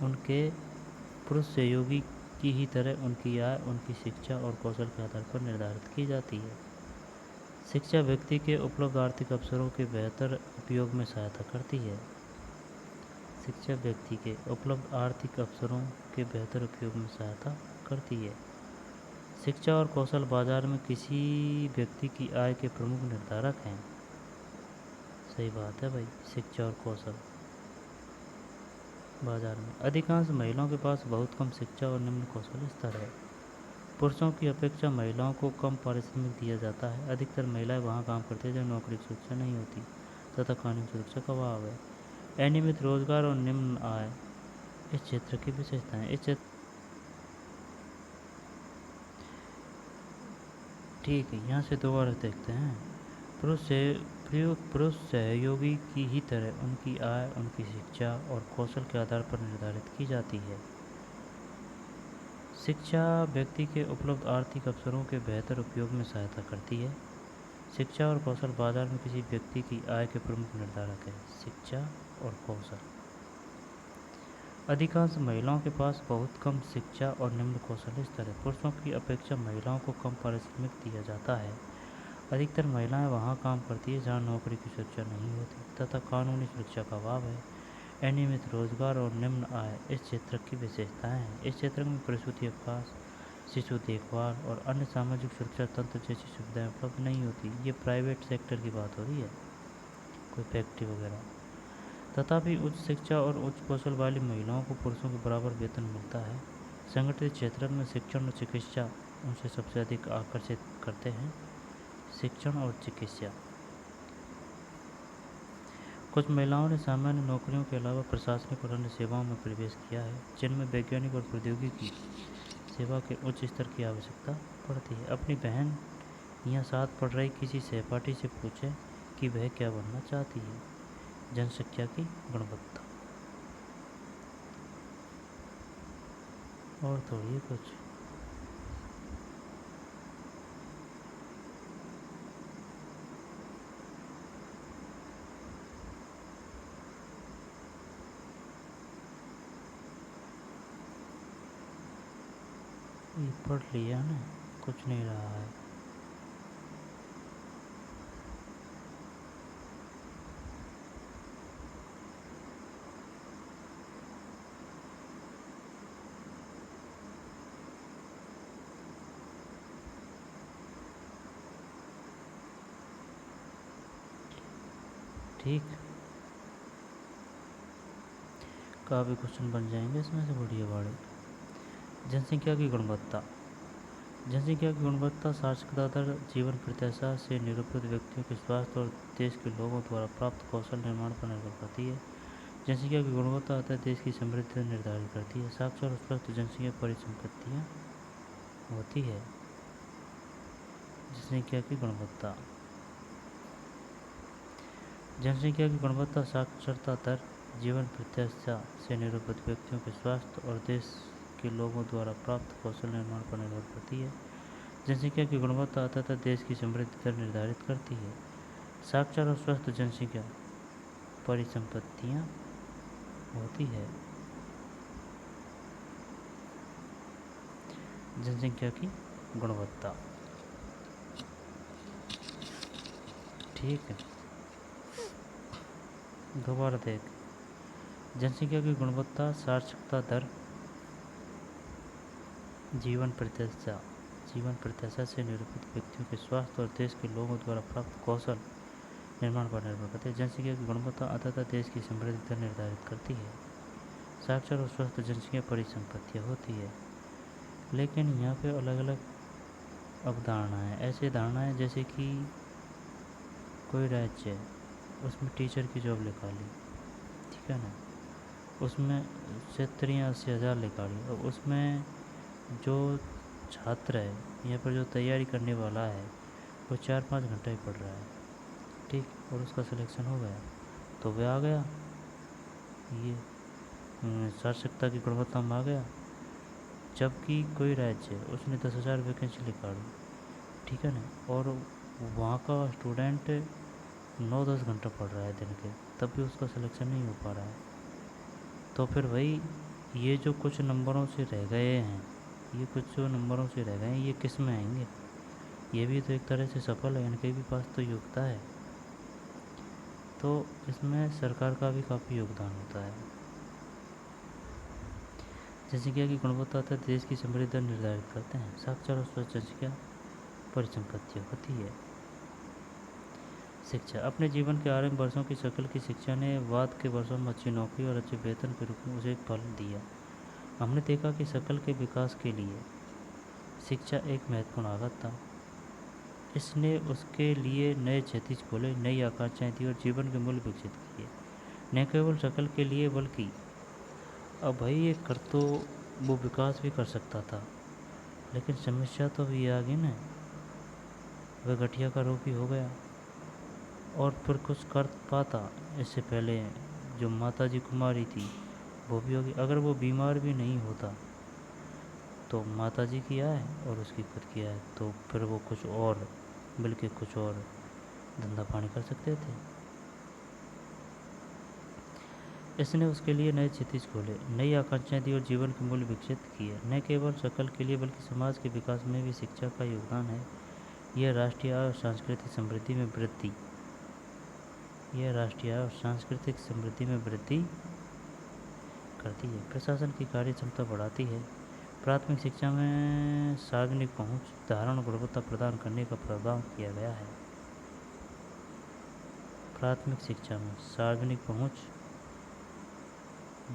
उनके पुरुष सहयोगी की ही तरह उनकी आय उनकी शिक्षा और कौशल के आधार पर निर्धारित की जाती है। शिक्षा व्यक्ति के उपलब्ध आर्थिक अवसरों के बेहतर उपयोग में सहायता करती है। शिक्षा व्यक्ति के उपलब्ध आर्थिक अवसरों के बेहतर उपयोग में सहायता करती है। शिक्षा और कौशल बाजार में किसी व्यक्ति की आय के प्रमुख निर्धारक हैं। सही बात है भाई, शिक्षा और कौशल बाजार में अधिकांश महिलाओं के पास बहुत कम शिक्षा और निम्न कौशल स्तर है। पुरुषों की अपेक्षा महिलाओं को कम पारिश्रमिक दिया जाता है। अधिकतर महिलाएं वहां काम करती हैं जहाँ नौकरी की सुरक्षा नहीं होती तथा कानूनी सुरक्षा का अभाव है। अनियमित रोजगार और निम्न आय इस क्षेत्र की विशेषताएं। इस क्षेत्र ठीक है, यहाँ से दोबारा देखते हैं। पुरुष सहयोगी की ही तरह उनकी आय उनकी शिक्षा और कौशल के आधार पर निर्धारित की जाती है। शिक्षा व्यक्ति के उपलब्ध आर्थिक अवसरों के बेहतर उपयोग में सहायता करती है। शिक्षा और कौशल बाजार में किसी व्यक्ति की आय के प्रमुख निर्धारक है। शिक्षा और कौशल अधिकांश महिलाओं के पास बहुत कम शिक्षा और निम्न कौशल स्तर है। पुरुषों की अपेक्षा महिलाओं को कम पारिश्रमिक दिया जाता है। अधिकतर महिलाएं वहां काम करती है जहां नौकरी की सुरक्षा नहीं होती तथा कानूनी सुरक्षा का अभाव है। अनियमित रोजगार और निम्न आय इस क्षेत्र की विशेषताएं हैं। इस क्षेत्र में प्रसूति अवकाश, शिशु देखभाल और अन्य सामाजिक सुरक्षा तंत्र जैसी सुविधाएं उपलब्ध नहीं होती। ये प्राइवेट सेक्टर की बात हो रही है, कोई फैक्ट्री वगैरह। तथापि उच्च शिक्षा और उच्च कौशल वाली महिलाओं को पुरुषों के बराबर वेतन मिलता है। संगठित क्षेत्र में शिक्षण और चिकित्सा उनसे सबसे अधिक आकर्षित करते हैं। शिक्षण और चिकित्सा कुछ महिलाओं ने सामान्य नौकरियों के अलावा प्रशासनिक और अन्य सेवाओं में प्रवेश किया है जिनमें वैज्ञानिक और प्रौद्योगिकी सेवा के उच्च स्तर की आवश्यकता पड़ती है। अपनी बहन या साथ पढ़ रही किसी सहपाठी से पूछें कि वह क्या बनना चाहती है। जनशिक्षा की गुणवत्ता और थोड़ी कुछ ये पढ़ लिया ना, कुछ नहीं रहा है। ठीक, काफ़ी क्वेश्चन बन जाएंगे इसमें से बढ़िया बड़े। जनसंख्या की गुणवत्ता। जनसंख्या की गुणवत्ता साक्षरता दर, जीवन प्रत्याशा से निरूपित व्यक्तियों के स्वास्थ्य और देश के लोगों द्वारा प्राप्त कौशल निर्माण पर निर्भर करती है। जनसंख्या की गुणवत्ता अतः देश की समृद्धि निर्धारित करती है। साक्षर और स्वस्थ जनसंख्या परिसंपत्तियाँ होती है। जनसंख्या की गुणवत्ता। जनसंख्या की गुणवत्ता साक्षरता दर, जीवन प्रत्याशा से निरूपित व्यक्तियों के स्वास्थ्य और देश के लोगों द्वारा प्राप्त कौशल निर्माण पर निर्भर करती है। जनसंख्या की गुणवत्ता अतः देश की समृद्धि दर निर्धारित करती है। साक्षर और स्वस्थ जनसंख्या परिसंपत्तियाँ होती है। जनसंख्या की गुणवत्ता। ठीक है, दोबारा देख। जनसंख्या की गुणवत्ता साक्षरता दर, जीवन प्रत्याशा से निरूपित व्यक्तियों के स्वास्थ्य और देश के लोगों द्वारा प्राप्त कौशल निर्माण पर निर्भर करती है। जनसंख्या की गुणवत्ता अतः देश की समृद्धि दर निर्धारित करती है। साक्षर और स्वस्थ जनसंख्या परिसंपत्तियाँ होती है। लेकिन यहाँ पे अलग अलग अवधारणाएँ, ऐसी धारणाएँ जैसे कि कोई राज्य है उसमें टीचर की जॉब निकाली, ठीक है ना, उसमें क्षेत्रीय 80,000 निकाली और उसमें जो छात्र है यहाँ पर जो तैयारी करने वाला है वो 4-5 घंटा ही पढ़ रहा है, ठीक, और उसका सिलेक्शन हो गया तो वह आ गया, ये साक्षरता की गुणवत्ता में आ गया। जबकि कोई राज्य है उसने 10,000 वैकेंसी निकाली, ठीक है ना, और वहाँ का स्टूडेंट 9-10 घंटा पढ़ रहा है दिन के, तब भी उसका सिलेक्शन नहीं हो पा रहा है। तो फिर भाई ये जो कुछ नंबरों से रह गए हैं, ये कुछ जो नंबरों से रह गए हैं ये किस में आएंगे? ये भी तो एक तरह से सफल है, इनके भी पास तो योग्यता है। तो इसमें सरकार का भी काफ़ी योगदान होता है। जनसंख्या की गुणवत्ता तथा देश की समृद्धि दर निर्धारित करते हैं। साक्षर और स्वस्थ जनसंख्या परिसंपत्ति होती है। शिक्षा अपने जीवन के आरंभ वर्षों की शकल की शिक्षा ने बाद के वर्षों में अच्छी नौकरी और अच्छे वेतन के रूप में उसे फल दिया। हमने देखा कि शकल के विकास के लिए शिक्षा एक महत्वपूर्ण आगत था। इसने उसके लिए नए क्षितिज खोले, नई आकांक्षाएं दी और जीवन के मूल्य विकसित किए। न केवल शकल के लिए बल्कि अब भाई ये कर तो वो विकास भी कर सकता था, लेकिन समस्या तो अभी आ गई ना, वह गठिया का रोग भी हो गया और फिर कुछ कर पाता। इससे पहले जो माता जी कुमारी थी वो भी होगी। अगर वो बीमार भी नहीं होता तो माता जी की आय और उसकी खुद की आय, तो फिर वो कुछ और बल्कि कुछ और धंधा पानी कर सकते थे। इसने उसके लिए नए क्षितिज खोले, नई आकांक्षाएं दी और जीवन के मूल्य विकसित किए। न केवल शकल के लिए बल्कि समाज के विकास में भी शिक्षा का योगदान है। यह राष्ट्रीय आय और सांस्कृतिक समृद्धि में वृद्धि करती है। प्रशासन की कार्य क्षमता बढ़ाती है। प्राथमिक शिक्षा में सार्वजनिक पहुंच, धारण और गुणवत्ता प्रदान करने का प्रावधान किया गया है। प्राथमिक शिक्षा में सार्वजनिक पहुंच,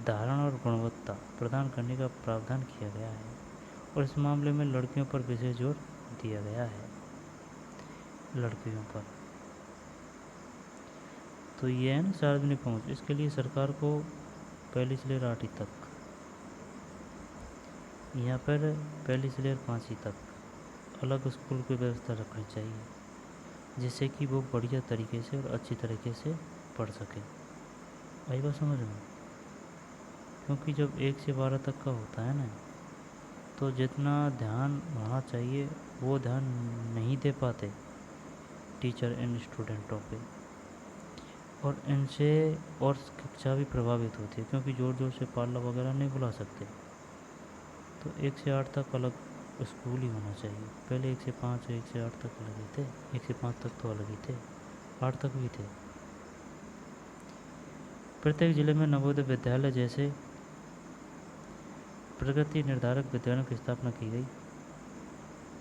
धारण और गुणवत्ता प्रदान करने का प्रावधान किया गया है और इस मामले में लड़कियों पर विशेष जोर दिया गया है। लड़कियों पर तो ये है ना सार्वजनिक पहुंच। इसके लिए सरकार को पहली से लेकर 8वीं तक, यहाँ पर पहली से लेकर 5वीं तक अलग स्कूल की व्यवस्था रखनी चाहिए, जिससे कि वो बढ़िया तरीके से और अच्छी तरीके से पढ़ सके। आई बात समझ में? क्योंकि जब 1 से 12 तक का होता है ना, तो जितना ध्यान होना चाहिए वो ध्यान नहीं दे पाते टीचर इन स्टूडेंटों पे, और इनसे और शिक्षा भी प्रभावित होती है, क्योंकि ज़ोर ज़ोर से पाला वगैरह नहीं बुला सकते। तो 1 से 8 तक अलग स्कूल ही होना चाहिए। पहले 1 से 5 और 1 से 8 तक अलग ही थे। 1 से 5 तक तो अलग ही थे, 8 तक भी थे। प्रत्येक जिले में नवोदय विद्यालय जैसे प्रगति निर्धारक विद्यालयों की स्थापना की गई।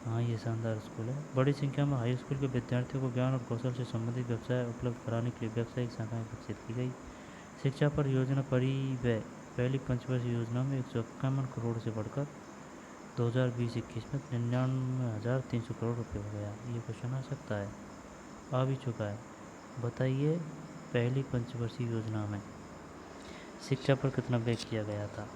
हाँ, ये शानदार स्कूल है। बड़ी संख्या में हाई स्कूल के विद्यार्थियों को ज्ञान और कौशल से संबंधित व्यवसाय उपलब्ध कराने के लिए व्यावसायिक शाखाएं विकसित की गई। शिक्षा पर योजना परिव्यय पहली पंचवर्षीय योजना में 151 करोड़ से बढ़कर 2020-21 में 99,300 करोड़ रुपये हो गया। ये क्वेश्चन आ सकता है, आ भी चुका है। बताइए पहली पंचवर्षीय योजना में शिक्षा पर कितना व्यय किया गया था?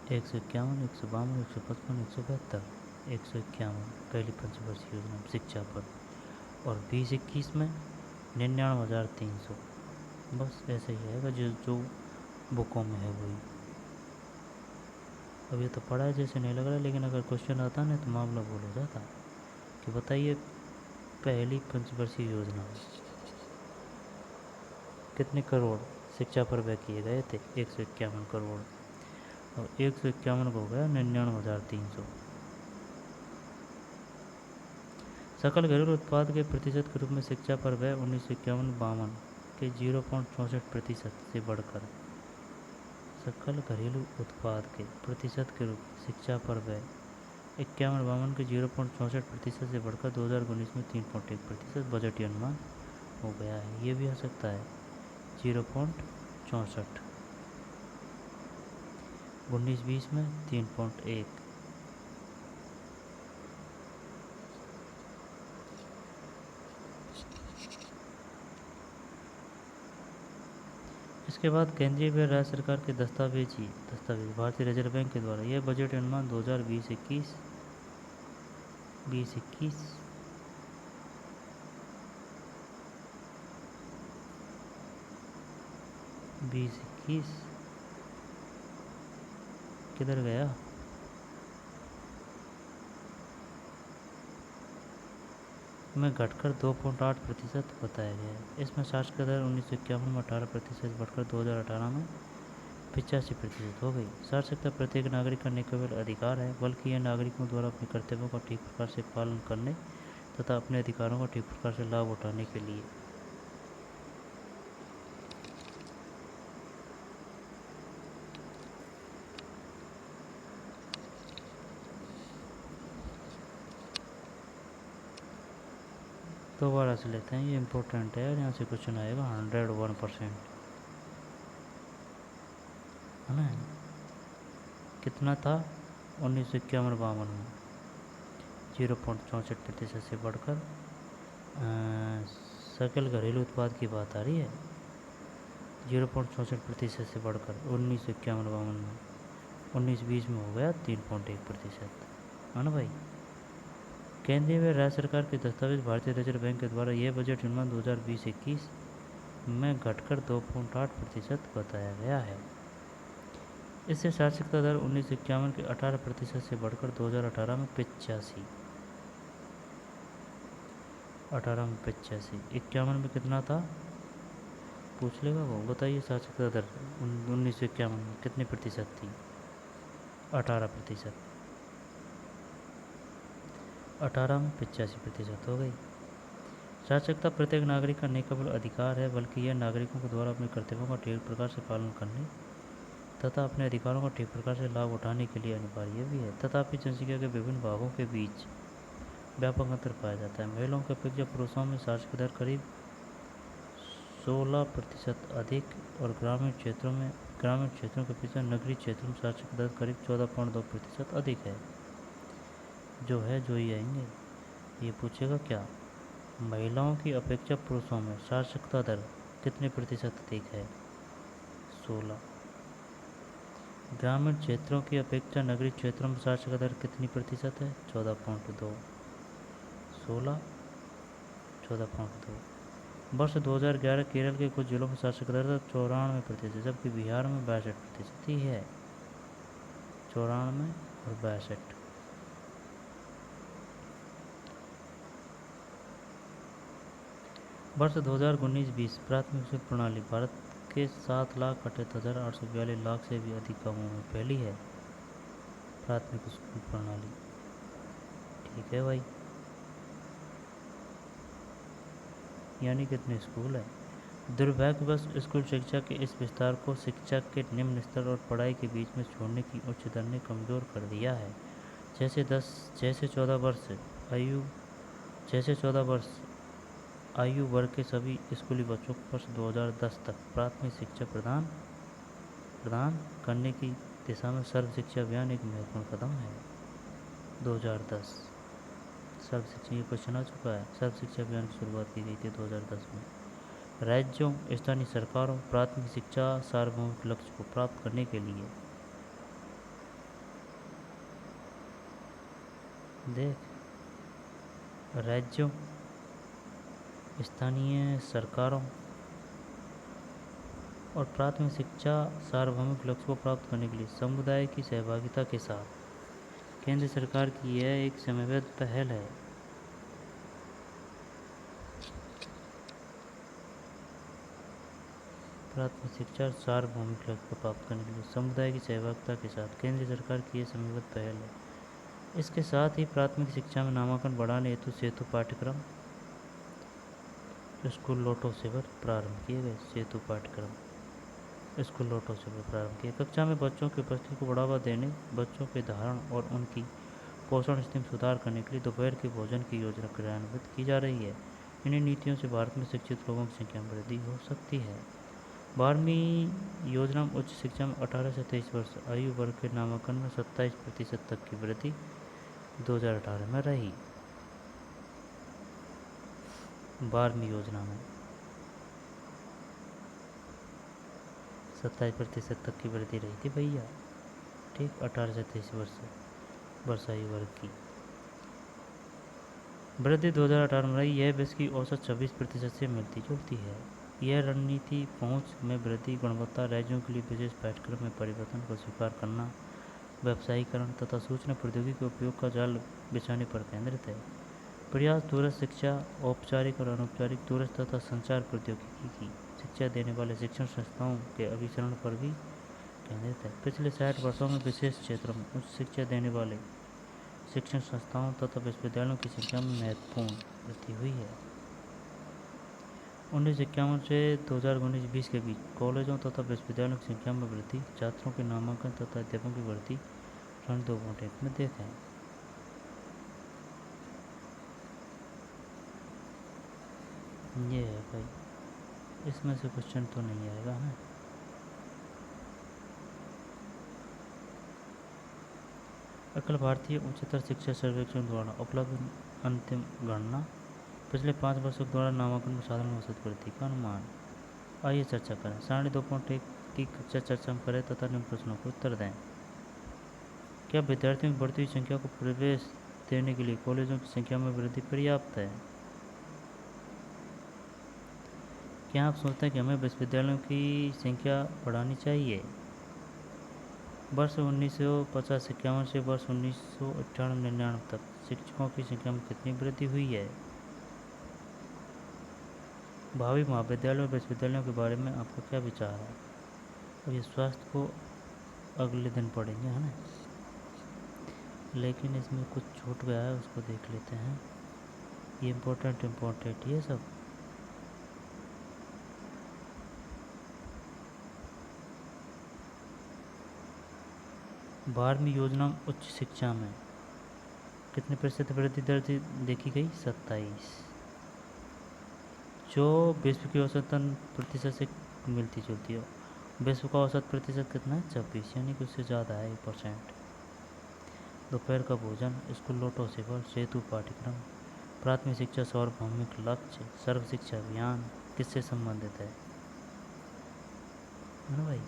151, 152, 155, 172, 151 पहली पंचवर्षीय योजना में शिक्षा पर, और 20-21 में 99,300। बस ऐसे ही आएगा जो बुकों में है वही। अब ये तो पढ़ा है जैसे नहीं लग रहा है, लेकिन अगर क्वेश्चन आता ना तो मामला बोल हो जाता कि बताइए पहली पंचवर्षीय योजना में कितने करोड़ शिक्षा पर व्यय किए गए थे? 151 करोड़, और 151 को हो गया 99,300। सकल घरेलू उत्पाद के प्रतिशत के रूप में शिक्षा पर व्यय 1951-52 के 0.64% से बढ़कर सकल घरेलू उत्पाद के प्रतिशत के रूप में शिक्षा पर व्यय 51-52 के 0.64% से बढ़कर 2019 में 3.1% बजटीय अनुमान हो गया है। ये भी आ सकता है 0.64, 19-20 में 3.1। इसके बाद केंद्रीय व राज्य सरकार के दस्तावेज भारतीय रिजर्व बैंक के द्वारा यह बजट अनुमान 2020-21 किधर गया? में घटकर 2.8% बताया गया है। इसमें साक्षरता दर 1951 में 18% बढ़कर 2018 में 85% हो गई। साक्षरता प्रत्येक नागरिक का न केवल अधिकार है, बल्कि यह नागरिकों द्वारा अपने कर्तव्यों का ठीक प्रकार से पालन करने तथा अपने अधिकारों का ठीक प्रकार से लाभ उठाने के लिए दोबारा से लेते हैं, ये इम्पोर्टेंट है, यहाँ से क्वेश्चन आएगा 101%, है ना। कितना था 1951-52 में? 0.64% से बढ़कर सकल घरेलू उत्पाद की बात आ रही है, 0.64% से बढ़कर 1951-52 में, 1920 में हो गया 3.1%, है ना भाई। केंद्रीय व राज्य सरकार के दस्तावेज भारतीय रिजर्व बैंक के द्वारा यह बजट अनुमान 2020-21 में घटकर 2.8% बताया गया है। इससे साक्षरता दर 1951 के 18% से बढ़कर 2018 में 85, 18 में 85, 51 में कितना था पूछ लेगा वो, बताइए साक्षरता दर 1951 में कितने प्रतिशत थी? 18%, 18 में 85% हो गई। साक्षरता प्रत्येक नागरिक का न केवल अधिकार है बल्कि यह नागरिकों के द्वारा अपने कर्तव्यों का ठीक प्रकार से पालन करने तथा अपने अधिकारों का ठीक प्रकार से लाभ उठाने के लिए अनिवार्य भी है। तथापि जनसंख्या के विभिन्न भागों के बीच व्यापक अंतर पाया जाता है। महिलाओं की अपेक्षा पुरुषों में साक्षरता दर करीब 16% अधिक और ग्रामीण क्षेत्रों के अपेक्षा नगरीय क्षेत्रों में साक्षरता दर करीब 14.2% अधिक है। जो ही आएंगे ये पूछेगा क्या, महिलाओं की अपेक्षा पुरुषों में साक्षरता दर कितने प्रतिशत अधिक है? 16। ग्रामीण क्षेत्रों की अपेक्षा नगरीय क्षेत्रों में साक्षरता दर कितनी प्रतिशत है? 14.2, 16, 14.2। वर्ष 2011 केरल के कुछ जिलों में साक्षरता दर 94%, जबकि बिहार में 62% ही है। 94 और 62। वर्ष 2019-20 प्राथमिक शिक्षा प्रणाली भारत के 7,78,842 लाख से भी अधिक गाँवों में फैली है। प्राथमिक स्कूल प्रणाली, ठीक है भाई। यानी कितने स्कूल है? दुर्भाग्यवश स्कूल शिक्षा के इस विस्तार को शिक्षा के निम्न स्तर और पढ़ाई के बीच में छोड़ने की उच्च दर ने कमज़ोर कर दिया है। जैसे 14 वर्ष आयु वर्ग के सभी स्कूली बच्चों को वर्ष 2010 तक प्राथमिक शिक्षा प्रदान करने की दिशा में सर्व शिक्षा अभियान एक महत्वपूर्ण कदम है। 2010 सर्व शिक्षा, ये क्वेश्चन आ चुका है। सर्व शिक्षा अभियान की शुरुआत की गई थी 2010 में। राज्यों, स्थानीय सरकारों प्राथमिक शिक्षा सार्वभौमिक लक्ष्य को प्राप्त करने के लिए राज्यों, स्थानीय सरकारों और प्राथमिक शिक्षा सार्वभौमिक लक्ष्य को प्राप्त करने के लिए समुदाय की सहभागिता के साथ केंद्र सरकार की यह एक समन्वित पहल है। प्राथमिक शिक्षा सार्वभौमिक लक्ष्य को प्राप्त करने के लिए समुदाय की सहभागिता के साथ केंद्र सरकार की यह समन्वित पहल है। इसके साथ ही प्राथमिक शिक्षा में नामांकन बढ़ाने हेतु सेतु पाठ्यक्रम स्कूल लौटो से प्रारंभ किए गए। सेतु पाठ्यक्रम स्कूल लौटो से प्रारंभ किए। कक्षा में बच्चों की उपस्थिति को बढ़ावा देने, बच्चों के धारण और उनकी पोषण स्थिति में सुधार करने के लिए दोपहर के भोजन की योजना क्रियान्वित की जा रही है। इन नीतियों से भारत में शिक्षित लोगों की संख्या में वृद्धि हो सकती है। 12वीं योजना में उच्च शिक्षा में 18 से 23 वर्ष आयु वर्ग के नामांकन में 27% तक की वृद्धि 2018 में रही। 12वीं योजना में 27% तक की वृद्धि रही थी भैया, ठीक। 18 से 23 वर्ष आयु वर्ग की वृद्धि 2018 में रही। यह विश्व की औसत 26% से मिलती जुलती है। यह रणनीति पहुंच में वृद्धि, गुणवत्ता, राज्यों के लिए विशेष पाठ्यक्रम में परिवर्तन को स्वीकार करना, व्यावसायीकरण तथा सूचना प्रौद्योगिकी के उपयोग का जाल बिछाने पर केंद्रित है। प्रयास दूरस्थ शिक्षा, औपचारिक और अनौपचारिक दूरस्थ तथा संचार प्रौद्योगिकी की शिक्षा देने वाले शिक्षण संस्थाओं के अभिसरण पर भी केंद्रित है। पिछले 60 वर्षों में विशेष क्षेत्रों में उच्च शिक्षा देने वाले शिक्षण संस्थाओं तथा विश्वविद्यालयों की संख्या में महत्वपूर्ण वृद्धि हुई है। 1951 से 2019-20 के बीच कॉलेजों तथा विश्वविद्यालयों की संख्या में वृद्धि, छात्रों के नामांकन तथा अध्यापकों की भर्ती 2.1 में देखें। ये है भाई, इसमें से क्वेश्चन तो नहीं आएगा है। अखिल भारतीय उच्चतर शिक्षा सर्वेक्षण द्वारा उपलब्ध अंतिम गणना पिछले 5 वर्षों के दौरान नामांकन साधन में औसत वृद्धि का अनुमान। आइए चर्चा करें। सारणी 2.1 की कक्षा चर्चा हम करें तथा निम्न प्रश्नों को उत्तर दें। क्या विद्यार्थियों की बढ़ती हुई संख्या को प्रवेश देने के लिए कॉलेजों की संख्या में वृद्धि पर्याप्त है? क्या आप सोचते हैं कि हमें विश्वविद्यालयों की संख्या बढ़ानी चाहिए? वर्ष 1950-51 से वर्ष 1998-99 तक शिक्षकों की संख्या में कितनी वृद्धि हुई है? भावी महाविद्यालयों और विश्वविद्यालयों के बारे में आपका क्या विचार है? और ये स्वास्थ्य को अगले दिन पढ़ेंगे है ना, लेकिन इसमें कुछ छूट गया है, उसको देख लेते हैं। ये इम्पोर्टेंट ये सब। बारहवीं योजना उच्च शिक्षा में कितने प्रतिशत वृद्धि दर देखी गई? 27, जो विश्व की औसतन प्रतिशत से मिलती जुलती हो। विश्व का औसत प्रतिशत कितना है? 26, यानी कि उससे ज़्यादा है 1%। दोपहर का भोजन, स्कूल लौटो सेवा, सेतु पाठ्यक्रम, प्राथमिक शिक्षा, सार्वभौमिक लक्ष्य, सर्व शिक्षा अभियान किससे संबंधित है ना भाई?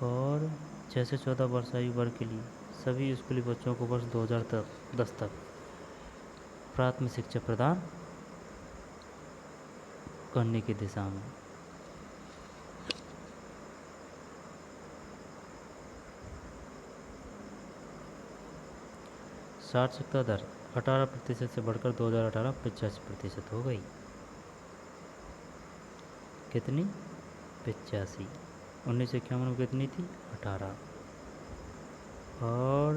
और 6 से 14 वर्ष आयु वर्ग के लिए सभी स्कूली बच्चों को वर्ष 2010 तक प्राथमिक शिक्षा प्रदान करने की दिशा में। साक्षरता दर 18% से बढ़कर 2018 85% हो गई। कितनी? 85। 1951 में कितनी थी? 18। और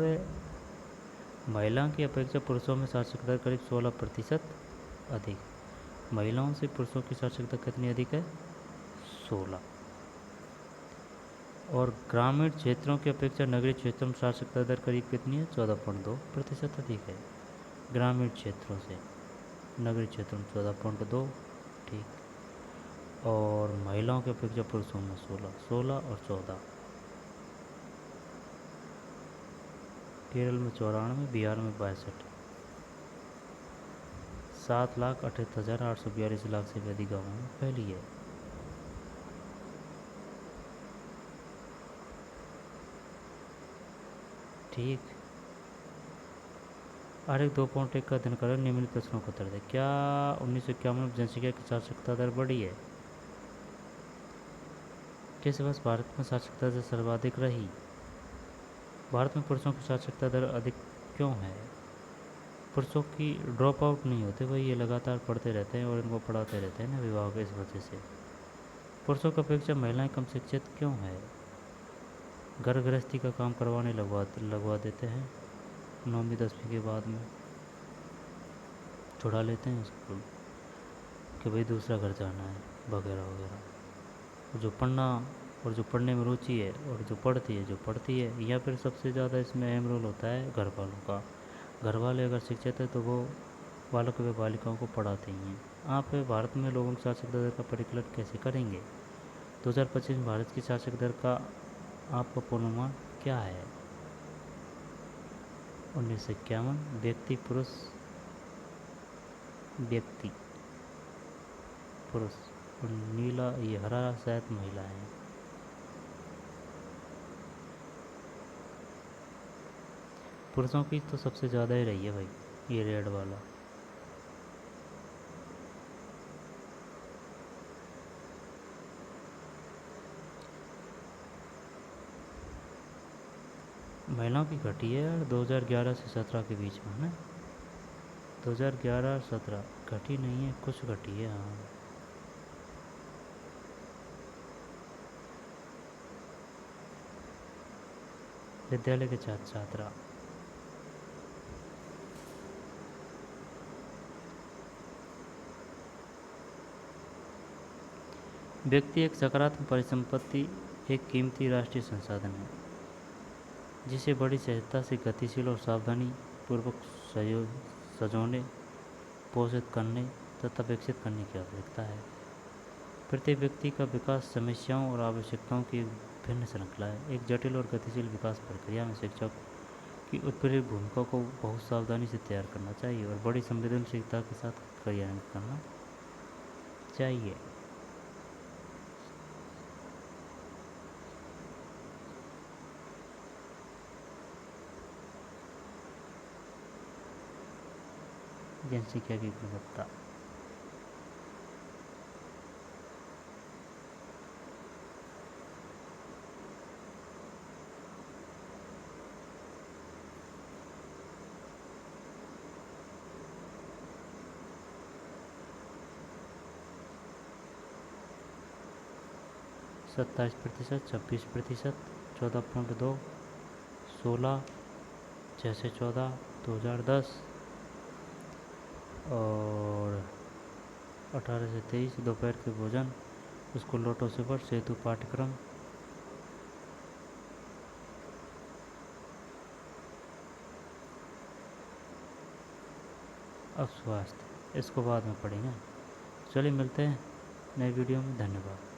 महिलाओं की अपेक्षा पुरुषों में साक्षरता दर करीब 16% अधिक। महिलाओं से पुरुषों की साक्षरता कितनी अधिक है? 16। और ग्रामीण क्षेत्रों की अपेक्षा नगरीय क्षेत्रों में साक्षरता दर करीब कितनी है? 14.2% अधिक है ग्रामीण क्षेत्रों से। नगरीय क्षेत्रों में 14.2, ठीक। और महिलाओं की अपेक्षा पुरुषों में 16 और 14। केरल में 94, बिहार में 62। 7,68,842 लाख से भी अधिक गाँवों में फैली है। ठीक। आरेख 2.1 का अध्ययन करें, निम्नलिखित प्रश्नों का उत्तर दें। क्या 1951 में जनसंख्या की साक्षरता दर बढ़ी है? किस वर्ष भारत में साक्षरता दर सर्वाधिक रही? भारत में पुरुषों की साक्षरता दर अधिक क्यों है? पुरुषों की ड्रॉप आउट नहीं होते भाई, ये लगातार पढ़ते रहते हैं और इनको पढ़ाते रहते हैं ना विवाह के, इस वजह से। पुरुषों की अपेक्षा महिलाएं कम शिक्षित क्यों है? घर गृहस्थी का काम करवाने लगवा देते हैं 9वीं 10वीं के बाद में, छुड़ा लेते हैं स्कूल कि भाई दूसरा घर जाना है वगैरह वगैरह। जो पढ़ना और जो पढ़ने में रुचि है और जो पढ़ती है, या फिर सबसे ज़्यादा इसमें अहम रोल होता है घर वालों का। घर वाले अगर शिक्षित है तो वो बालक व बालिकाओं को पढ़ाते ही हैं। आप भारत में लोगों की साक्षरता दर का परिकलन कैसे करेंगे? 2025 में भारत की साक्षरता दर का आपका पूर्वानुमान क्या है? 1951 व्यक्ति पुरुष और नीला ये हरा शायद महिला है। पुरुषों की तो सबसे ज़्यादा ही रही है भाई, ये रेड वाला। महिलाओं की घटी है यार 2011 से 17 के बीच में, है ना? 2011 और 17 घटी नहीं है, कुछ घटी है हाँ। विद्यालय के छात्र छात्रा। व्यक्ति एक सकारात्मक परिसंपत्ति, एक कीमती राष्ट्रीय संसाधन है जिसे बड़ी सहजता से गतिशील और सावधानी पूर्वक सजोने पोषित करने तथा विकसित करने की आवश्यकता है। प्रत्येक व्यक्ति का विकास समस्याओं और आवश्यकताओं की एक भिन्न श्रृंखला है। एक जटिल और गतिशील विकास प्रक्रिया में शिक्षक की उत्प्रेरक भूमिका को बहुत सावधानी से तैयार करना चाहिए और बड़ी संवेदनशीलता के साथ क्रियान्वित करना चाहिए। जनसंख्या की गुणवत्ता। सत्ताईस प्रतिशत, 26%, 14.2, 16, 6 से 14, 2010 और 18 से 23 दोपहर के भोजन, स्कूल लोटो सुपर सेतु पाठ्यक्रम। अब स्वास्थ्य, इसको बाद में पढ़ेंगे। चलिए मिलते हैं नए वीडियो में। धन्यवाद।